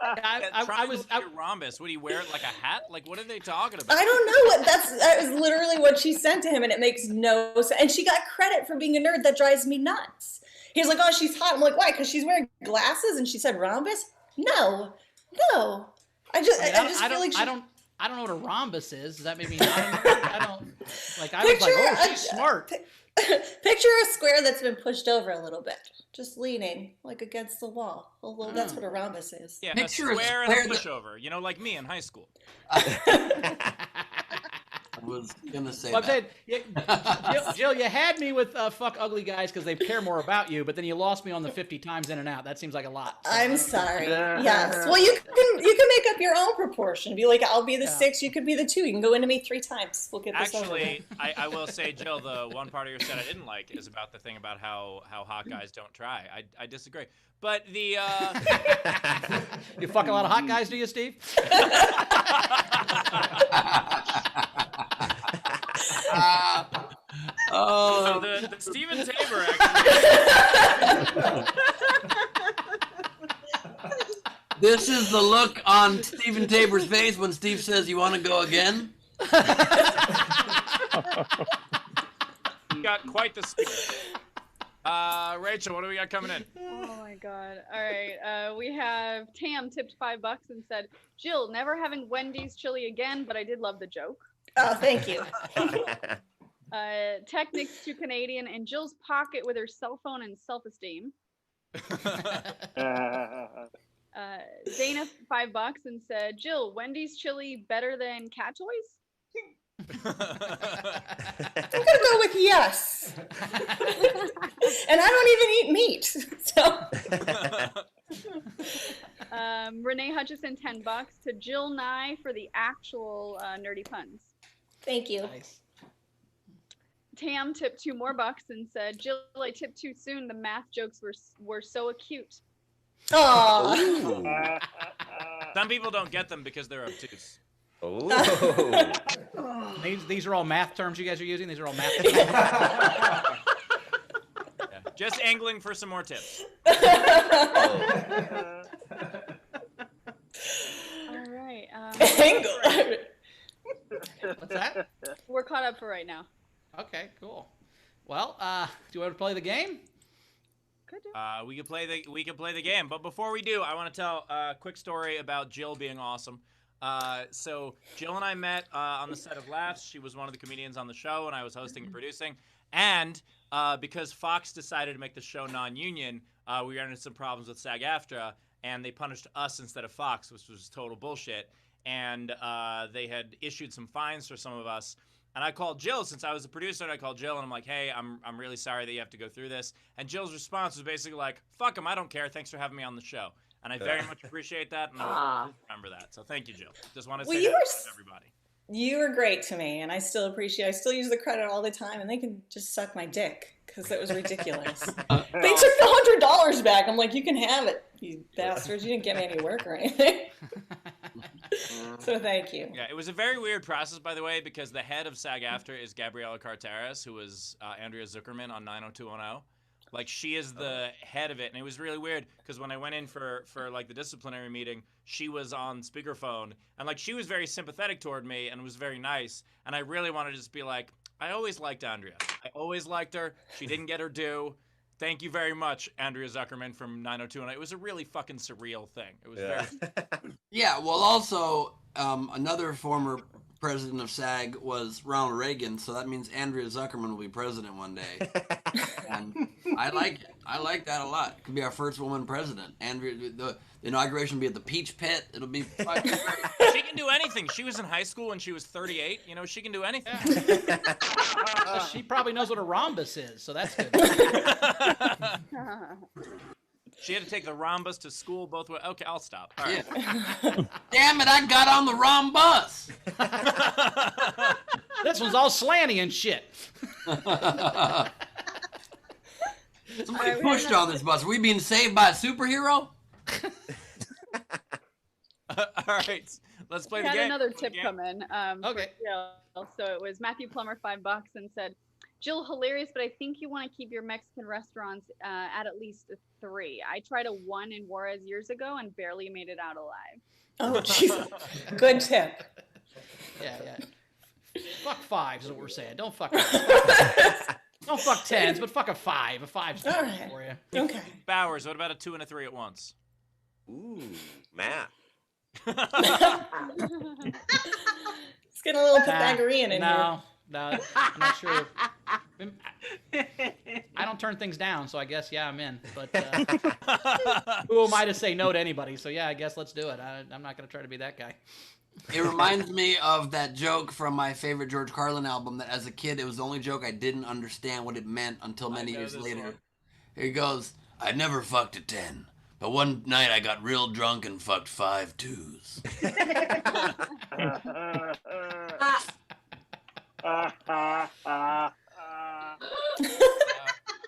I was rhombus. Would he wear it like a hat? Like, what are they talking about? I don't know. That was literally what she sent to him, and it makes no sense. And she got credit for being a nerd. That drives me nuts. He's like, oh, she's hot. I'm like, why? Because she's wearing glasses, and she said rhombus. No. I just feel like I don't know what a rhombus is. Does that make me not a nerd? I don't. Like, I was like, oh, she's smart. Picture a square that's been pushed over a little bit, just leaning like against the wall. Well, that's what a rhombus is. Yeah, picture a square and a pushover. You know, like me in high school. was gonna say Well, I'm saying, that. Jill, you had me with fuck ugly guys because they care more about you, but then you lost me on the 50 times in and out. That seems like a lot. So I'm sorry. Yes. Well, you can make up your own proportion. Be like, I'll be the 6, you could be the 2. You can go into me 3 times. We'll get this over. Actually, I will say, Jill, the one part of your set I didn't like is about the thing about how hot guys don't try. I disagree. But the You fuck a lot of hot guys, do you, Steve? So the Steven Tabor actually. This is the look on Stephen Tabor's face when Steve says, "You want to go again?" Got quite the spirit. Rachel, what do we got coming in? Oh my god. All right. We have Tam tipped $5 and said, Jill, never having Wendy's chili again, but I did love the joke. Oh, thank you. Technics to Canadian in Jill's pocket with her cell phone and self-esteem. Dana $5 and said, Jill, Wendy's chili better than cat toys? I'm gonna go with yes. And I don't even eat meat. So Renee Hutchison $10 to Jill Nye for the actual nerdy puns. thank you. Nice. Tam tipped $2 more and said, Jill, I tipped too soon. The math jokes were so acute. Oh. Some people don't get them because they're obtuse. Oh. These are all math terms you guys are using? These are all math terms? Yeah. Just angling for some more tips. All right. What's that? We're caught up for right now. Okay, cool. Well, do you want to play the game? Could do. We could play the game, but before we do, I want to tell a quick story about Jill being awesome. So Jill and I met on the set of Laughs. She was one of the comedians on the show, and I was hosting and producing. And because Fox decided to make the show non-union, we ran into some problems with SAG-AFTRA, and they punished us instead of Fox, which was total bullshit. And they had issued some fines for some of us. And I called Jill, since I was the producer, and I called Jill, and I'm like, hey, I'm really sorry that you have to go through this. And Jill's response was basically like, fuck him, I don't care. Thanks for having me on the show. And I very much appreciate that, and I remember that. So thank you, Jill. Just want to say that to everybody. You were great to me, and I still use the credit all the time, and they can just suck my dick, because it was ridiculous. They took the $100 back. I'm like, you can have it, you bastards. You didn't get me any work or anything. So thank you. Yeah, it was a very weird process, by the way, because the head of SAG-AFTRA is Gabriela Carteras, who was Andrea Zuckerman on 90210. Like, she is the head of it, and it was really weird because when I went in for like the disciplinary meeting, she was on speakerphone, and like she was very sympathetic toward me and was very nice, and I really wanted to just be like, I always liked Andrea. I always liked her. She didn't get her due. Thank you very much, Andrea Zuckerman from 90210. It was a really fucking surreal thing. It was very. Yeah, well, also another former president of SAG was Ronald Reagan, so that means Andrea Zuckerman will be president one day. And I like it. I like that a lot. Could be our first woman president. Andrea, the inauguration will be at the Peach Pit. It'll be fucking great. She can do anything. She was in high school when she was 38. You know, she can do anything. She probably knows what a rhombus is, so that's good. She had to take the rhombus to school both ways. Okay, I'll stop. All right. Yeah. Damn it, I got on the wrong bus. This one's all slanty and shit. Somebody pushed on this bus. Are we being saved by a superhero? All right, let's play the We game. had another tip come in. Okay. So it was Matthew Plummer $5 and said, Jill, hilarious, but I think you want to keep your Mexican restaurants at least 3. I tried a 1 in Juarez years ago and barely made it out alive. Oh, Jesus. Good tip. Yeah. Fuck 5s is what we're saying. Don't fuck 5s. Don't fuck 10s, but fuck a 5. A 5's All good right. for you. Okay. Bowers, what about a 2 and a 3 at once? Ooh, Matt. It's getting a little Pythagorean in here. No, I'm not sure. I don't turn things down, so I guess, yeah, I'm in. But who am I to say no to anybody? So, yeah, I guess let's do it. I'm not going to try to be that guy. It reminds me of that joke from my favorite George Carlin album that as a kid, it was the only joke I didn't understand what it meant until many years later. One. Here he goes, I never fucked a 10, but one night I got real drunk and fucked 5 2s.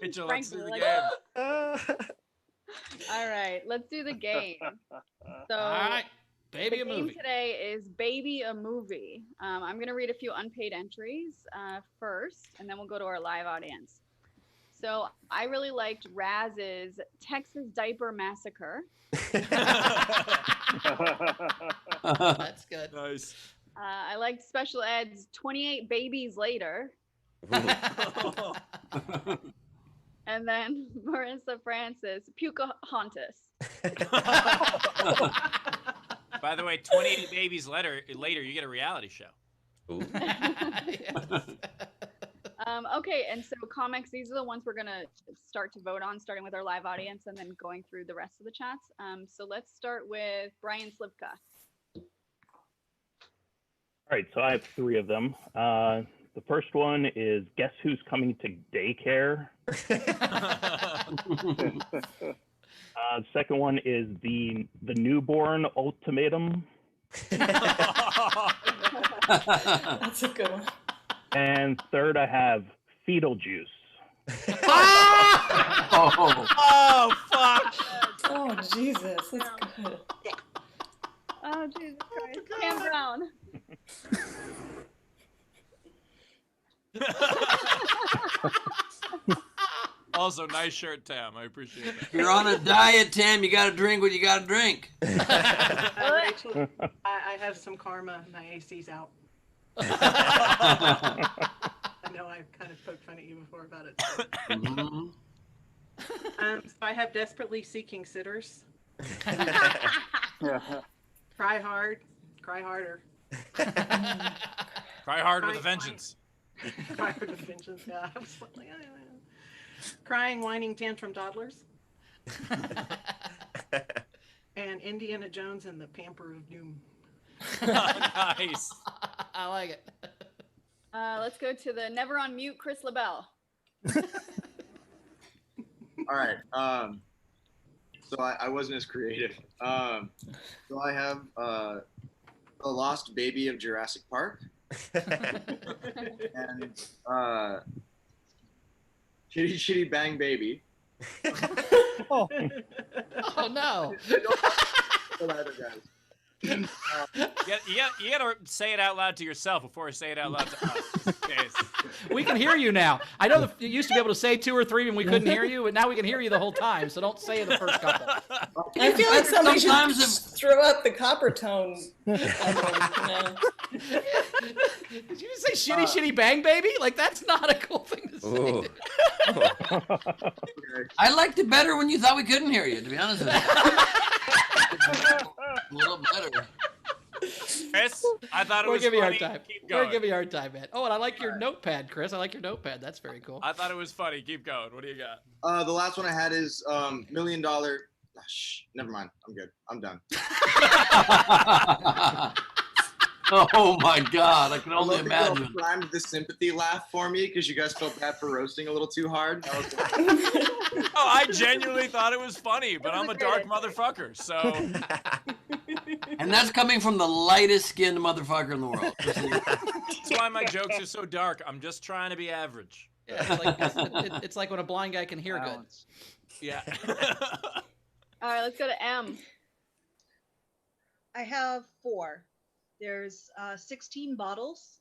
Mitchell, let's do the Frankly, game. All right, let's do the game. So, All right, baby the a game movie. today is Baby a Movie. I'm going to read a few unpaid entries first, and then we'll go to our live audience. So I really liked Raz's Texas Diaper Massacre. That's good. Nice. I liked Special Ed's 28 Babies Later. And then Marissa Francis, Pocahontas. By the way, 28 babies later, you get a reality show. Ooh. Okay, and so comics, these are the ones we're going to start to vote on, starting with our live audience and then going through the rest of the chats. So let's start with Brian Slivka. All right, so I have 3 of them. The first one is Guess Who's Coming to Daycare? The second one is the Newborn Ultimatum. That's a good one. And third, I have Fetal Juice. Oh, fuck. Oh, Jesus. That's good. Oh, Jesus Christ. Cam Brown. Also, nice shirt, Tam. I appreciate it. If you're on a diet, Tam, you gotta drink what you gotta drink. Rachel, I have some karma. My AC's out. I know I kind of poked fun at you before about it. Mhm. So I have Desperately Seeking Sitters. Cry hard, cry harder. Cry hard with a vengeance. Cry hard with a vengeance. Yeah, I was like, Crying, whining, tantrum toddlers. And Indiana Jones and the Pamper of Doom. Nice. I like it. Let's go to the never on mute, Chris LaBelle. All right. So I wasn't as creative. So I have The Lost Baby of Jurassic Park. And Chitty Chitty Bang Baby. Oh no. You gotta say it out loud to yourself before you say it out loud to us. Okay. We can hear you now. I know you used to be able to say 2 or 3 and we couldn't hear you, but now we can hear you the whole time. So don't say the first couple. I feel like somebody should Sometimes just throw out the copper tone. Did you just say shitty shitty bang baby? Like that's not a cool thing to say. Ooh. I liked it better when you thought we couldn't hear you, to be honest with you. A little better. Chris, I thought it We're was giving you a funny. hard time. Keep We're going. giving you a hard time, man. Oh, and I like your notepad, Chris. I like your notepad. That's very cool. I thought it was funny. Keep going. What do you got? The last one I had is $1 Million. Shh, never mind. I'm good. I'm done. Oh my God, I can only I love that y'all imagine. primed the sympathy laugh for me because you guys felt bad for roasting a little too hard. That was Oh, I genuinely thought it was funny, but It was I'm a a great dark idea. motherfucker. So And that's coming from the lightest skinned motherfucker in the world. that's why my jokes are so dark. I'm just trying to be average. Yeah, it's like when a blind guy can hear good. Yeah. All right, let's go to M. I have 4. There's 16 bottles.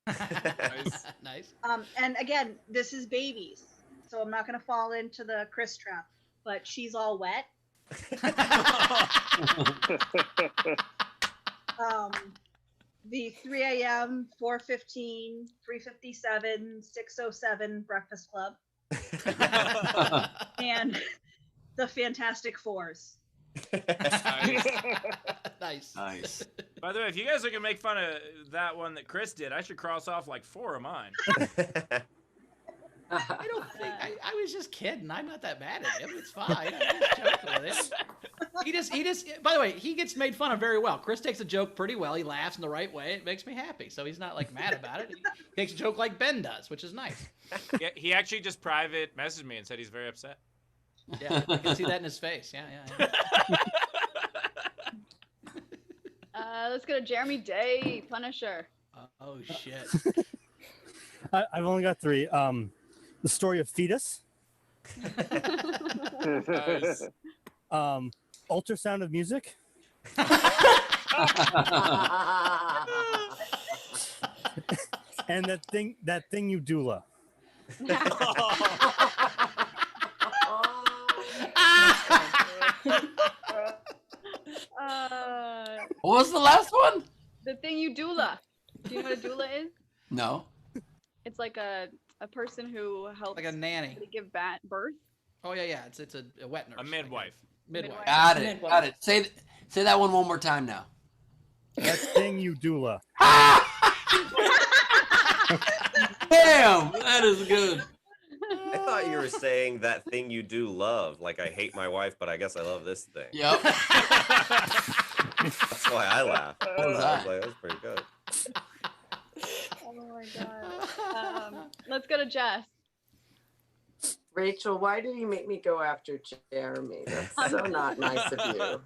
Nice. Nice. And again, this is babies, so I'm not going to fall into the Chris trap, but she's all wet. The 3 a.m., 4:15, 3:57, 6:07 Breakfast Club, and the Fantastic Fours. Nice. Nice. Nice. By the way, if you guys are gonna make fun of that one that Chris did, I should cross off like 4 of mine. I don't think I was just kidding. I'm not that mad at him. It's fine. I'm just joking with him. He just. By the way, he gets made fun of very well. Chris takes a joke pretty well. He laughs in the right way. It makes me happy. So he's not like mad about it. He takes a joke like Ben does, which is nice. Yeah, he actually just private messaged me and said he's very upset. Yeah, I can see that in his face. Yeah. Let's go to Jeremy Day, Punisher. Oh shit. I've only got 3. The story of Fetus. Nice. Ultrasound of music. And that thing you doula. What was the last one? The thing you doula. Do you know what a doula is? No. It's like a person who helps Like a nanny. to give birth. Oh yeah. It's a wet nurse. A midwife. Midwife. Got it. Say that one more time now. That thing you doula. Damn, that is good. I thought you were saying that thing you do love. Like, I hate my wife, but I guess I love this thing. Yep. That's why I laugh. I was like, that was pretty good. Oh my god. Let's go to Jess. Rachel, why did you make me go after Jeremy? That's so not nice of you.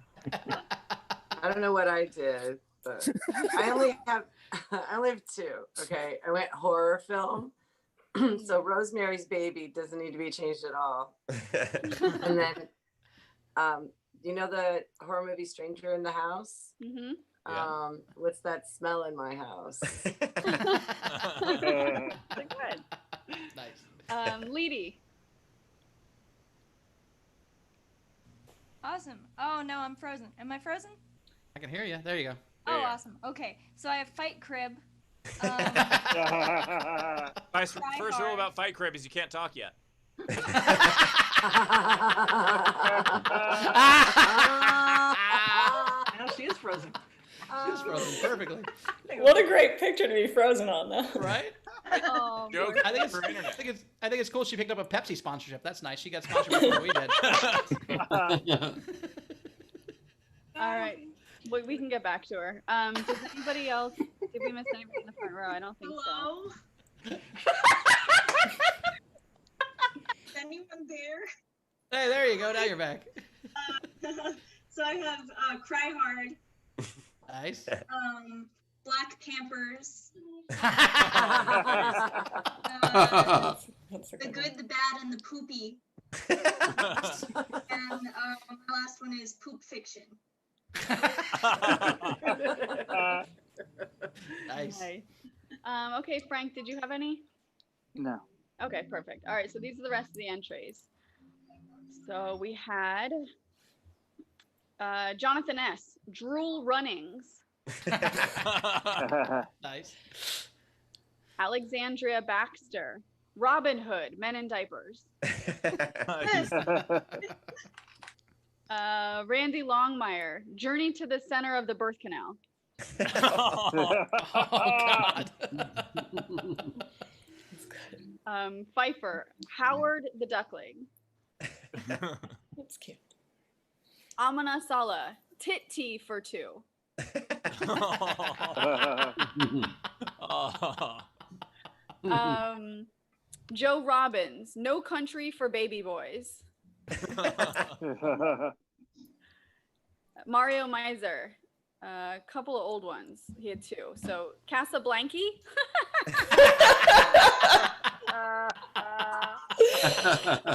I don't know what I did, but I only have 2. Okay, I went horror film. So Rosemary's Baby doesn't need to be changed at all. And then, you know the horror movie Stranger in the House? Mm-hmm. What's that smell in my house? Good. Nice. Leedy. Awesome. Oh no, I'm frozen. Am I frozen? I can hear you. There you go. Oh, awesome. Okay, so I have Fight Crib. First rule about Fight Crib is you can't talk yet. Now she is frozen. She's frozen perfectly. What a great picture to be frozen on, though. Right? Oh, Joke I think for internet. I think it's cool she picked up a Pepsi sponsorship. That's nice. She got sponsored before we did. all right. Well, we can get back to her. Does anybody else? Did we miss anybody in the front row? I don't think Hello? so. Is anyone there? Hey, there you go. Now you're back. So I have Cry Hard, Nice. Black Pampers, The Good, the Bad, and the Poopy. And my last one is Poop Fiction. Nice. Okay, Frank, did you have any? No. Okay, perfect. All right, so these are the rest of the entries. So we had Jonathan S. Drool Runnings. Nice. Alexandria Baxter. Robin Hood, Men in Diapers. Randy Longmire, Journey to the Center of the Birth Canal. Oh, God. Pfeiffer, Howard the Duckling. That's cute. Amina Sala, Tit Tea for Two. Joe Robbins, No Country for Baby Boys. Mario Miser, a couple of old ones. He had 2. So Casablanca.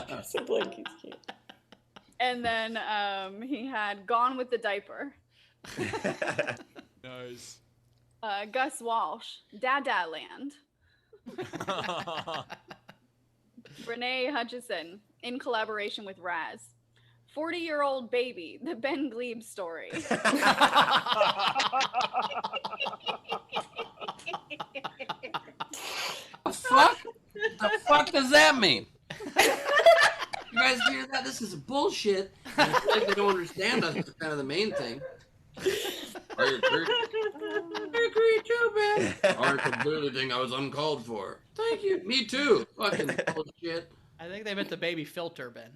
Casablanca's cute. And then he had Gone with the Diaper. Nice. Gus Walsh, Dada Land. Renee Hutchison, in collaboration with Raz. 40-Year-Old Baby, the Ben Gleib story. The fuck does that mean? You guys hear that? This is bullshit. I feel like they don't understand us. It's kind of the main thing. I agree too, Ben. I completely think I was uncalled for. Thank you. Me too. Fucking bullshit. I think they meant the baby filter, Ben.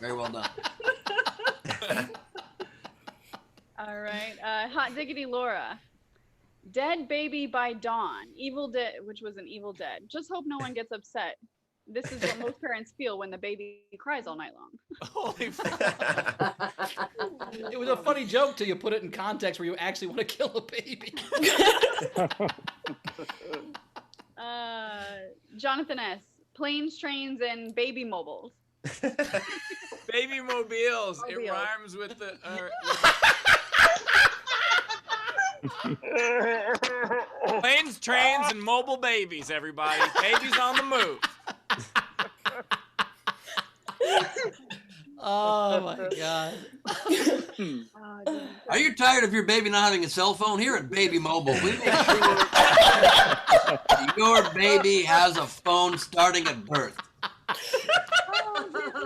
Very well done. All right. Hot Diggity Laura. Dead Baby by Dawn. Evil Dead, which was an Evil Dead. Just hope no one gets upset. This is what most parents feel when the baby cries all night long. Holy fuck. It was a funny joke till you put it in context where you actually want to kill a baby. Jonathan S. Planes, trains, and baby mobiles. Baby mobiles. It Mobiles. rhymes with the. Planes, trains, and mobile babies, everybody. Babies on the move. Oh my god. Are you tired of your baby not having a cell phone? Here at Baby Mobile, we make sure your baby has a phone starting at birth.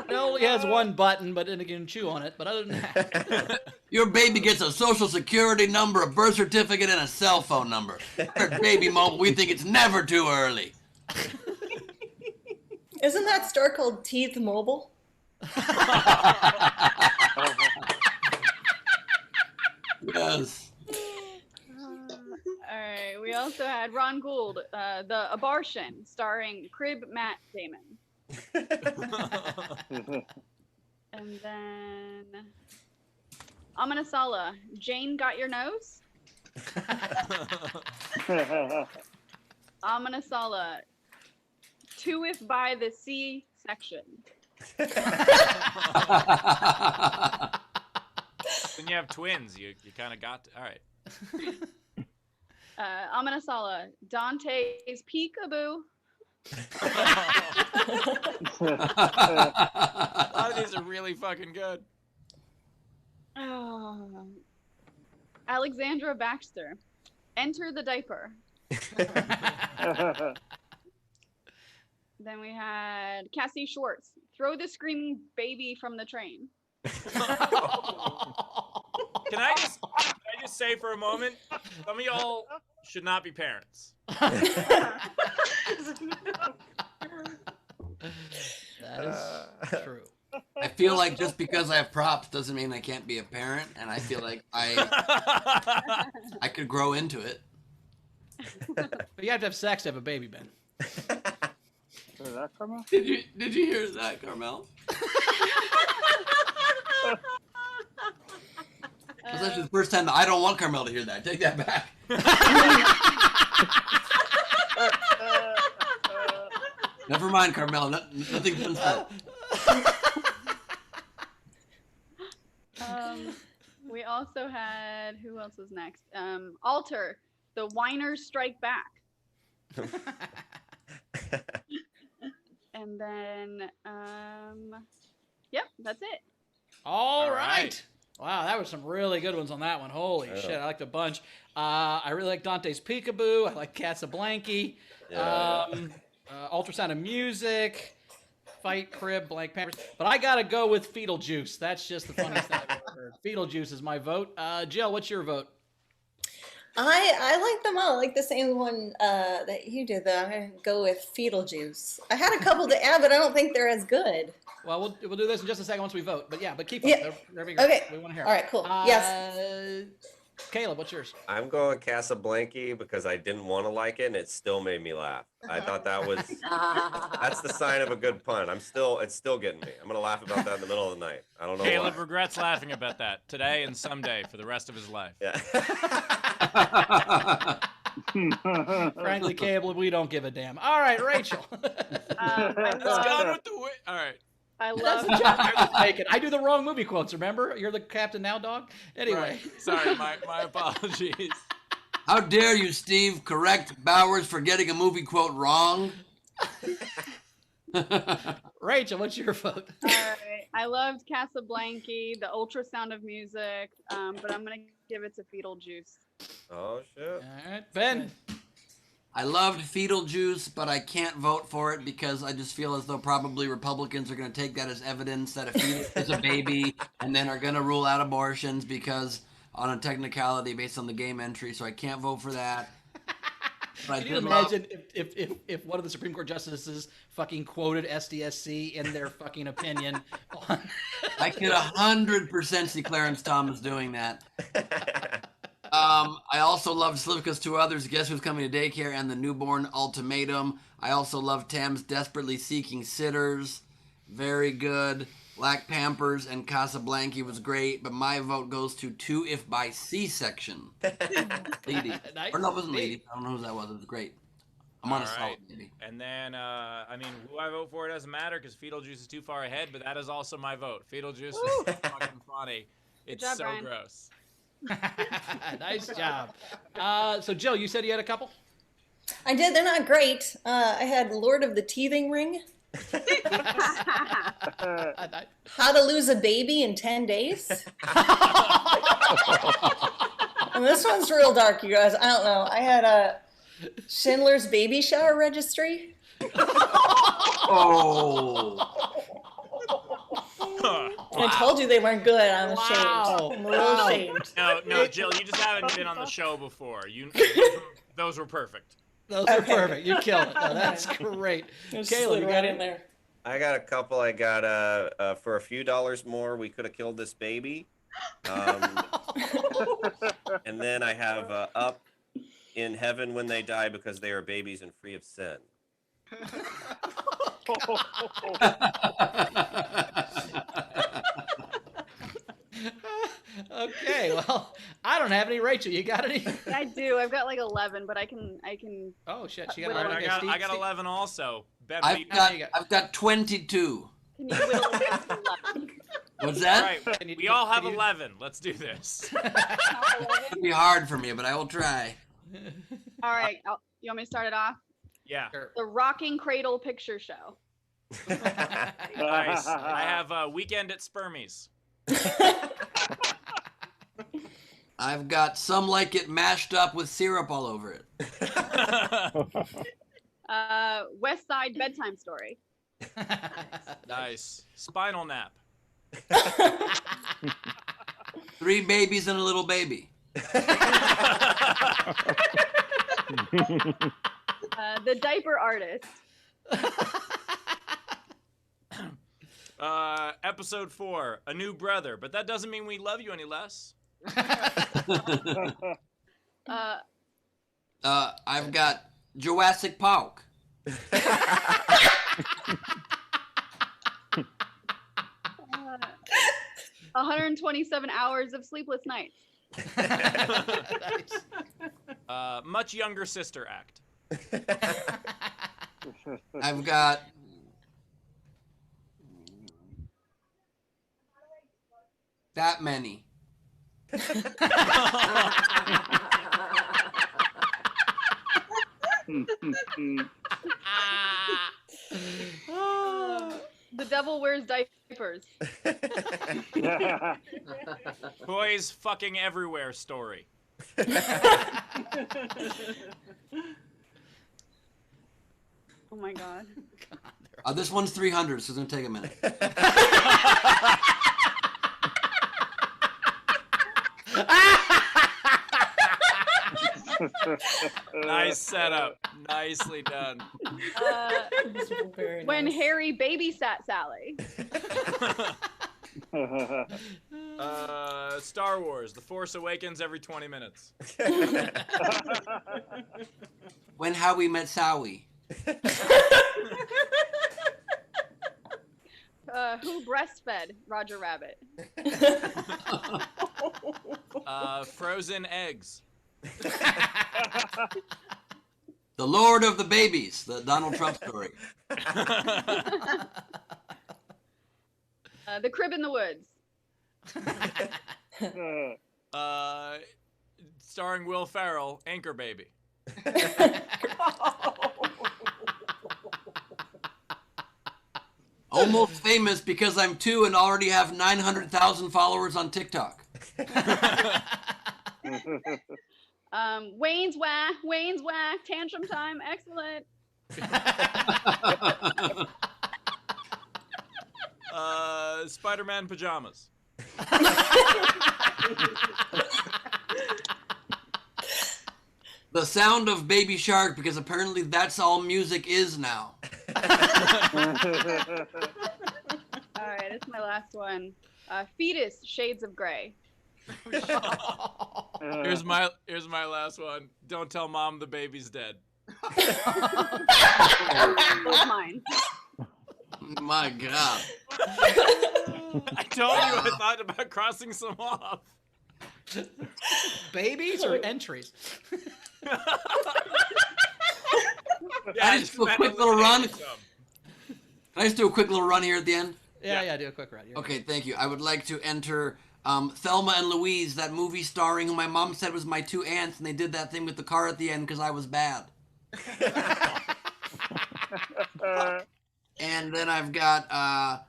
It only has one button, but then it can chew on it. But other than that, Your baby gets a social security number, a birth certificate, and a cell phone number. Here at Baby Mobile, we think it's never too early. Isn't that store called Teeth Mobile? Yes. All right. We also had Ron Gould, The Abortion, starring Crib Matt Damon. And then Amanasala, Jane Got Your Nose? Amanasala, Two If by the C section. Then you have twins. You kind of got to. All right. Amanasala, Dante's Peekaboo. A lot of these are really fucking good. Alexandra Baxter, Enter the Diaper. Then we had Cassie Schwartz, Throw the Screaming Baby from the Train. Can I just say for a moment, some of y'all should not be parents. that is true. I feel like just because I have props doesn't mean I can't be a parent, and I feel like I could grow into it. But you have to have sex to have a baby, Ben. That, Carmel? Did you hear that, Carmel? That's actually the first time that I don't want Carmel to hear that. Take that back. Never mind, Carmel. Nothing's been said. We also had, who else was next? Alter, The Whiners Strike Back. And then, yep, that's it. All right. Wow, that was some really good ones on that one. Holy shit, I liked a bunch. I really like Dante's Peekaboo. I like Casablanca. Ultrasound of Music. Fight, Crib, Blank Pampers. But I gotta go with Fetal Juice. That's just the funniest thing I've ever heard. Fetal Juice is my vote. Jill, what's your vote? I like them all. I like the same one that you did, though. I'm going to go with Fetal Juice. I had a couple to add, but I don't think they're as good. Well, we'll do this in just a second once we vote. But yeah, but keep Yeah. up. Okay. We want to hear. All right, cool. Yes. Caleb, what's yours? I'm going Casablanca because I didn't want to like it and it still made me laugh. I thought that's the sign of a good pun. It's still getting me. I'm going to laugh about that in the middle of the night. I don't know Caleb why. regrets laughing about that today and someday for the rest of his life. Yeah. Frankly, Caleb, we don't give a damn. All right, Rachel. It's gone with the wind. All right. I That's love the joke I was making. I do the wrong movie quotes, remember? You're the captain now, dog? Anyway. Right. Sorry, my apologies. How dare you, Steve, correct Bowers for getting a movie quote wrong? Rachel, what's your vote? All right. I loved Casablanca, The Ultrasound of Music, but I'm going to give it to Fetal Juice. Oh, shit. All right, Ben. I loved fetal juice, but I can't vote for it because I just feel as though probably Republicans are going to take that as evidence that a fetus is a baby and then are going to rule out abortions because on a technicality based on the game entry, so I can't vote for that. But Can you imagine if one of the Supreme Court justices fucking quoted SDSC in their fucking opinion? I could 100% see Clarence Thomas doing that. I also loved Slivka's two others, Guess Who's Coming to Daycare and The Newborn Ultimatum. I also loved Tam's Desperately Seeking Sitters. Very good. Black Pampers and Casablanca was great, but my vote goes to Two If by C-Section. Lady. Nice. Or no, it wasn't Lady. I don't know who that was. It was great. I'm on a solid Lady. And then, I mean, who I vote for, it doesn't matter because Fetal Juice is too far ahead, but that is also my vote. Fetal Juice is so fucking funny. It's job, so Brian. gross. Nice job. So, Jill, you said you had a couple? I did. They're not great. I had Lord of the Teething Ring. How to Lose a Baby in 10 Days. And this one's real dark, you guys. I don't know. I had a Schindler's Baby Shower Registry. Oh. I told you they weren't good. I'm ashamed. I'm a little ashamed. No, Jill, you just haven't been on the show before. Those were perfect. Those are perfect. You killed it. No, that's great. Kayla, you got in there. I got a couple. I got for a few dollars more, we could have killed this baby. And then I have Up in Heaven When They Die Because They Are Babies and Free of Sin. Okay, well, I don't have any. Rachel, you got any? I do. I've got like 11, but I can. Oh shit, she got All 11. right, Okay, I got 11 also. Ben, I've got 22. Can you whittle it down to 11? What's that? All right, we all have 11. Let's do this. It'll be hard for me, but I will try. All right. You want me to start it off? Yeah. The Rocking Cradle Picture Show. Nice. I have Weekend at Spermies. I've got Some Like It Mashed Up with Syrup all over it. West Side Bedtime Story. Nice. Spinal Nap. 3 Babies and a Little Baby. The Diaper Artist. Episode 4, A New Brother, but that doesn't mean we love you any less. I've got Jurassic Park. 127 hours of sleepless nights. Much Younger Sister Act. I've got that many. The Devil Wears Diapers. Boys Fucking Everywhere Story. Oh my god. This one's 300, so it's going to take a minute. Nice setup. Nicely done. When Harry babysat Sally. Star Wars, The Force Awakens every 20 minutes. When How We Met Sally. Who breastfed Roger Rabbit? Frozen Eggs. The Lord of the Babies, the Donald Trump story. The Crib in the Woods. Starring Will Ferrell, Anchor Baby. Almost famous because I'm 2 and already have 900,000 followers on TikTok. Wayne's whack, tantrum time, excellent. Spider-Man pajamas. The sound of Baby Shark, because apparently that's all music is now. All right, it's my last one. Fetus, shades of gray. Here's my last one. Don't tell mom the baby's dead. Was mine. My God. I told you I thought about crossing some off. Babies or entries? Can I just do a quick little run? Can I just do a quick little run here at the end? Yeah, do a quick run. Okay, thank you. I would like to enter Thelma and Louise, that movie starring who my mom said was my two aunts, and they did that thing with the car at the end because I was bad. And then I've got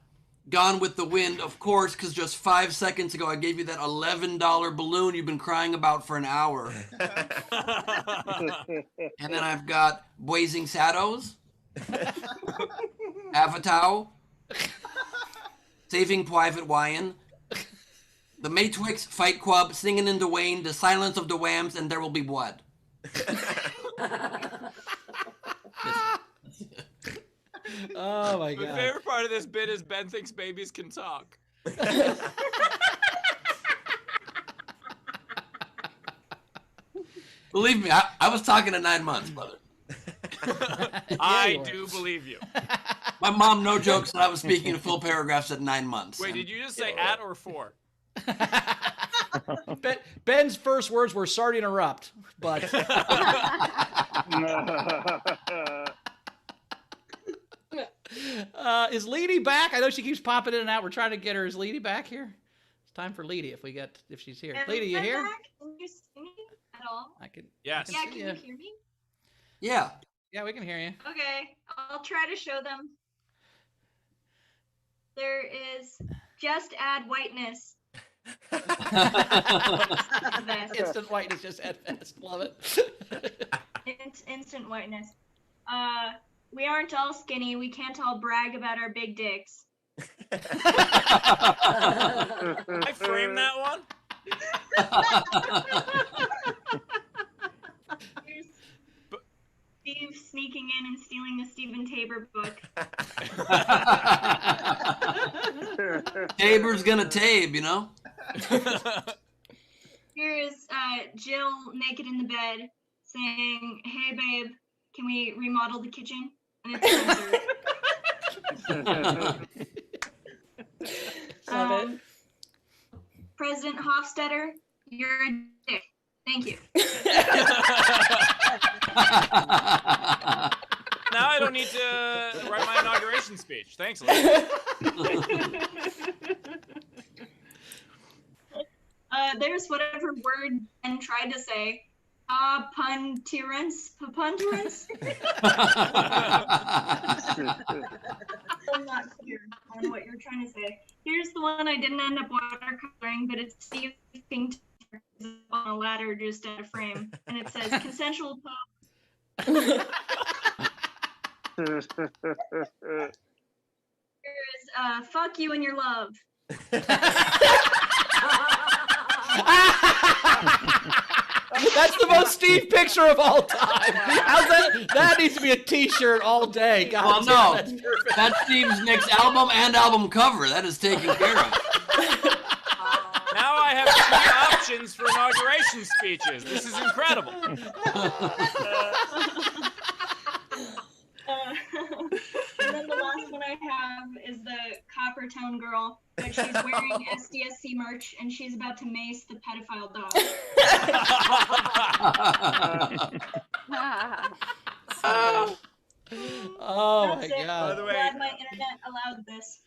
Gone with the Wind, of course, because just 5 seconds ago I gave you that $11 balloon you've been crying about for an hour. And then I've got Blazing Shadows, Avatar, Saving Private Ryan, The Matrix, Fight Club, Singing in the Rain, The Silence of the Lambs, and There Will Be Blood. Oh my God. My favorite part of this bit is Ben thinks babies can talk. Believe me, I was talking to 9 months, brother. I do believe you. My mom, no joke, said I was speaking in full paragraphs at 9 months. Wait, did you just say at or for? Ben's first words were "sorry to interrupt," but is Leedy back? I know she keeps popping in and out. We're trying to get her. Is Leedy back here? It's time for Leedy if she's here. Leedy, you here? Can you see me at all? I can. Yes. Yeah, can you hear me? Yeah. Yeah, we can hear you. Okay, I'll try to show them. There is just add whiteness. Instant whiteness, just add fast. Love it. Instant whiteness. We aren't all skinny. We can't all brag about our big dicks. I framed that one. Here's Steve sneaking in and stealing the Stephen Tabor book. Tabor's gonna tabe, you know? Here is Jill naked in the bed saying, "Hey babe, can we remodel the kitchen?" And it's censored. President Hofstetter, you're a dick. Thank you. Now I don't need to write my inauguration speech. Thanks, Lee. There's whatever word Ben tried to say. Punturance? I'm not clear on what you're trying to say. Here's the one I didn't end up watercoloring, but it's Steve Pink on a ladder just at a frame, and it says consensual pose. Here's fuck you and your love. That's the most Steve picture of all time. How's that? That needs to be a T-shirt all day. God, well, no, that's Steve's next album and album cover. That is taken care of. Now I have 3 options for inauguration speeches. This is incredible. And then the last one I have is the Copper Tone Girl, but she's wearing SDSC merch and she's about to mace the pedophile dog. Oh That's my it. God. By the way- Glad my internet allowed this.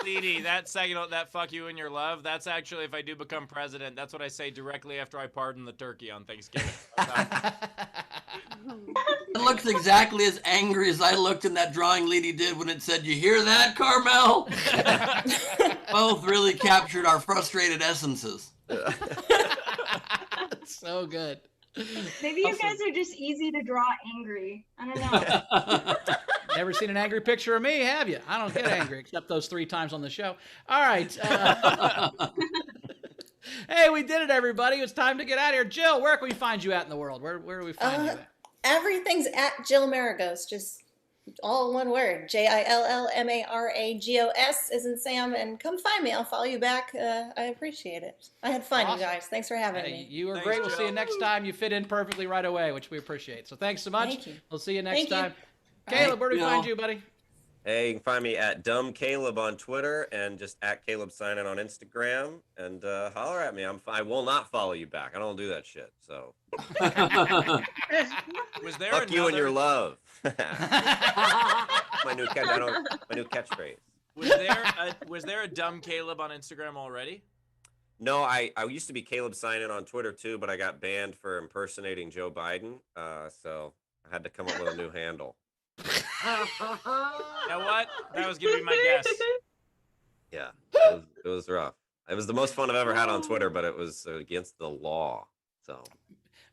Leedy, that second, that fuck you and your love, that's actually, if I do become president, that's what I say directly after I pardon the turkey on Thanksgiving. It looks exactly as angry as I looked in that drawing Leedy did when it said, "You hear that, Carmel?" Both really captured our frustrated essences. So good. Maybe you guys are just easy to draw angry. I don't know. Never seen an angry picture of me, have you? I don't get angry except those 3 times on the show. All right. Hey, we did it, everybody. It's time to get out of here. Jill, where can we find you at in the world? Where do we find you at? Everything's at Jill Maragos. Just all one word. JILLMARAGOS as in Sam. And come find me. I'll follow you back. I appreciate it. I had fun, Awesome. you guys. Thanks for having me. You were great. We'll see you next time. You fit in perfectly right away, which we appreciate. So thanks so much. Thank you. We'll see you next Thank you. time. Caleb, where do we find you, buddy? Hey, you can find me at Dumb Caleb on Twitter and just at Caleb Synan on Instagram. And holler at me. I will not follow you back. I don't do that shit. So Was there fuck you and your another- love. my new catchphrase. Was there a dumb Caleb on Instagram already? No, I used to be Caleb Synan on Twitter too, but I got banned for impersonating Joe Biden. So I had to come up with a new handle. You know what? That was gonna be my guess. Yeah, it was rough. It was the most fun I've ever had on Twitter, but it was against the law. So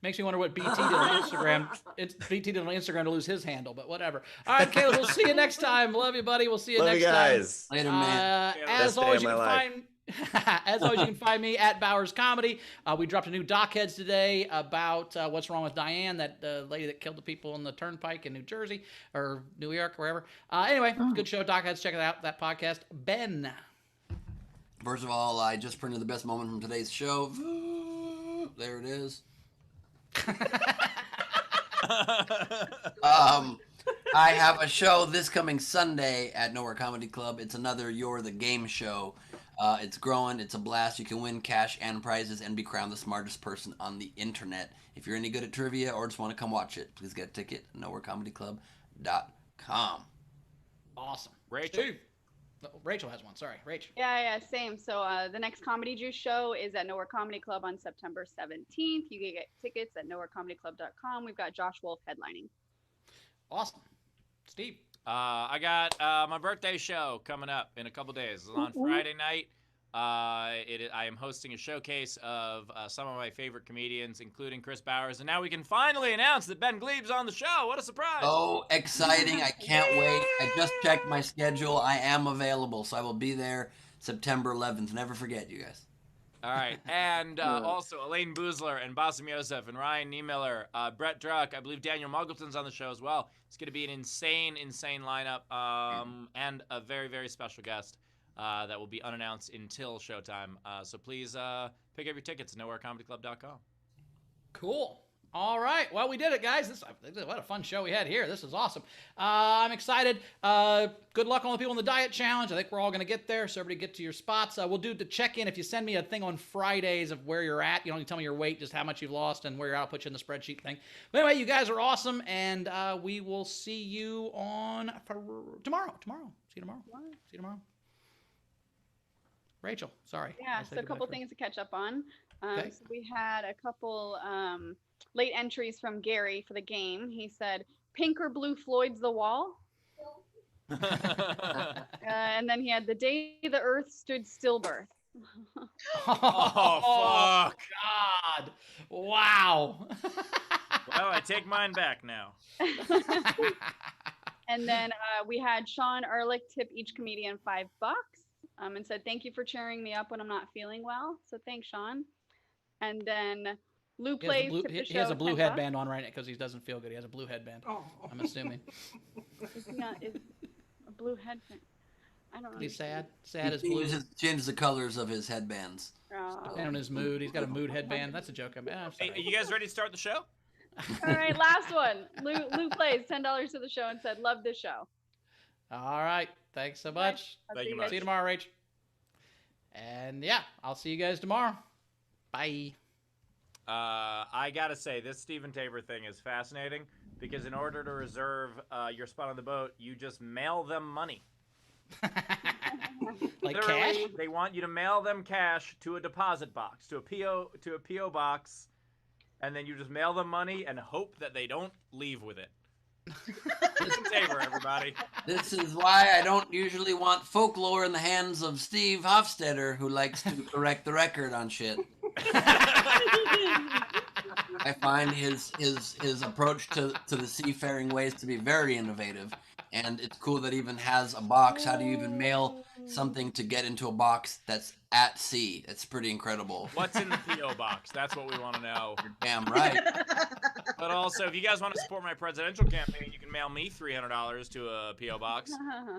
makes me wonder what BT did on Instagram. BT did on Instagram to lose his handle, but whatever. All right, Caleb, we'll see you next time. Love you, buddy. We'll see you Love next you guys. time. Later, man. As Best day always, of you my can life. find. As always, you can find me at Bowers Comedy. We dropped a new Dockheads today about what's wrong with Diane, that lady that killed the people on the turnpike in New Jersey or New York, wherever. Anyway, good show, Dockheads. Check it out, that podcast. Ben. First of all, I just printed the best moment from today's show. There it is. I have a show this coming Sunday at Nowhere Comedy Club. It's another You're the Game show. It's growing. It's a blast. You can win cash and prizes and be crowned the smartest person on the internet. If you're any good at trivia or just want to come watch it, please get a ticket at nowherecomedyclub.com. Awesome. Rachel. Steve. No, Rachel has one. Sorry, Rachel. Yeah, same. So the next Comedy Juice show is at Nowhere Comedy Club on September 17th. You can get tickets at nowherecomedyclub.com. We've got Josh Wolf headlining. Awesome. Steve. I got my birthday show coming up in a couple days. It's on Friday night. I am hosting a showcase of some of my favorite comedians, including Chris Bowers. And now we can finally announce that Ben Gleib's on the show. What a surprise. So exciting. I can't wait. I just checked my schedule. I am available, so I will be there September 11th. Never forget, you guys. All right. And also Elaine Boozler and Bassem Youssef and Ryan Niemiller, Brett Druck. I believe Daniel Muggleton's on the show as well. It's going to be an insane lineup and a very, very special guest that will be unannounced until showtime. So please pick up your tickets at nowherecomedyclub.com. Cool. All right. Well, we did it, guys. What a fun show we had here. This is awesome. I'm excited. Good luck on the people in the diet challenge. I think we're all going to get there, so everybody get to your spots. We'll do the check-in. If you send me a thing on Fridays of where you're at, you don't need to tell me your weight, just how much you've lost and where you're at. I'll put you in the spreadsheet thing. But anyway, you guys are awesome, and we will see you on tomorrow. See you tomorrow. See you tomorrow. Rachel, sorry. Yeah, so a couple things to catch up on. Okay. So we had a couple late entries from Gary for the game. He said, "Pink or blue Floyd's The Wall?" And then he had "The Day the Earth Stood Stillbirth." Oh, fuck. God. Wow. Well, I take mine back now. And then we had Sean Ehrlich tip each comedian $5 and said, "Thank you for cheering me up when I'm not feeling well." So thanks, Sean. And then Lou Plays tipped the show. He has a blue $10. headband on right now because he doesn't feel good. He has a blue headband. Oh. I'm assuming. Is a blue headband? I don't know. He's sad. Sad as He blue. changes the colors of his headbands. Depending on his mood. He's got a mood headband. That's a joke. I'm sorry. Hey, are you guys ready to start the show? All right, last one. Lou Plays $10 to the show and said, "Love this show." All right. Thanks so much. Thank you much. See you tomorrow, Rach. And yeah, I'll see you guys tomorrow. Bye. I gotta say, this Stephen Tabor thing is fascinating because in order to reserve your spot on the boat, you just mail them money. Like Literally, cash? they want you to mail them cash to a deposit box, to a PO box, and then you just mail them money and hope that they don't leave with it. Stephen Tabor, everybody. This is why I don't usually want folklore in the hands of Steve Hofstetter, who likes to correct the record on shit. I find his approach to the seafaring ways to be very innovative, and it's cool that he even has a box. How do you even mail something to get into a box that's at sea? It's pretty incredible. What's in the P.O. box? That's what we want to know. You're damn right. But also, if you guys want to support my presidential campaign, you can mail me $300 to a P.O. box.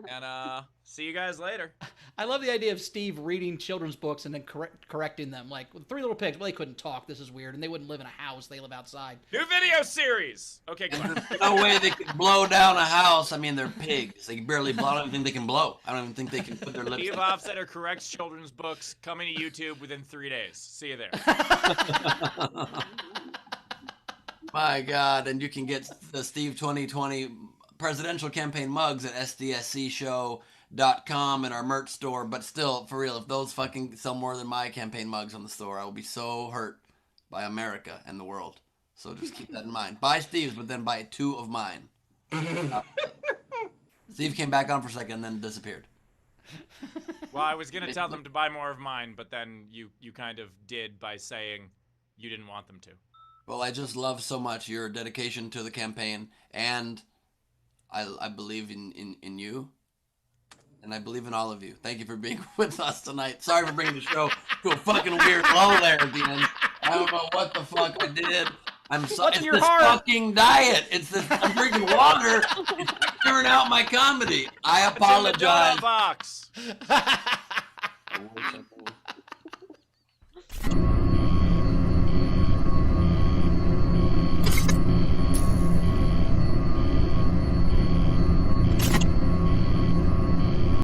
And see you guys later. I love the idea of Steve reading children's books and then correcting them. Like, with Three Little Pigs, well, they couldn't talk. This is weird. And they wouldn't live in a house. They live outside. New video series. Okay, go ahead. There's no way they could blow down a house. I mean, they're pigs. They can barely blow. I don't even think they can blow. I don't even think they can put their lips. Steve Hofstetter corrects children's books coming to YouTube within 3 days. See you there. My God. And you can get the Steve 2020 presidential campaign mugs at sdscshow.com and our merch store. But still, for real, if those fucking sell more than my campaign mugs on the store, I will be so hurt by America and the world. So just keep that in mind. Buy Steve's, but then buy 2 of mine. Steve came back on for a second and then disappeared. Well, I was going to tell them to buy more of mine, but then you kind of did by saying you didn't want them to. Well, I just love so much your dedication to the campaign, and I believe in you, and I believe in all of you. Thank you for being with us tonight. Sorry for bringing the show to a fucking weird low there at the end. I don't know what the fuck I did. I'm sorry. It's this fucking diet. It's this. I'm drinking water. It's clearing out my comedy. I apologize. Box.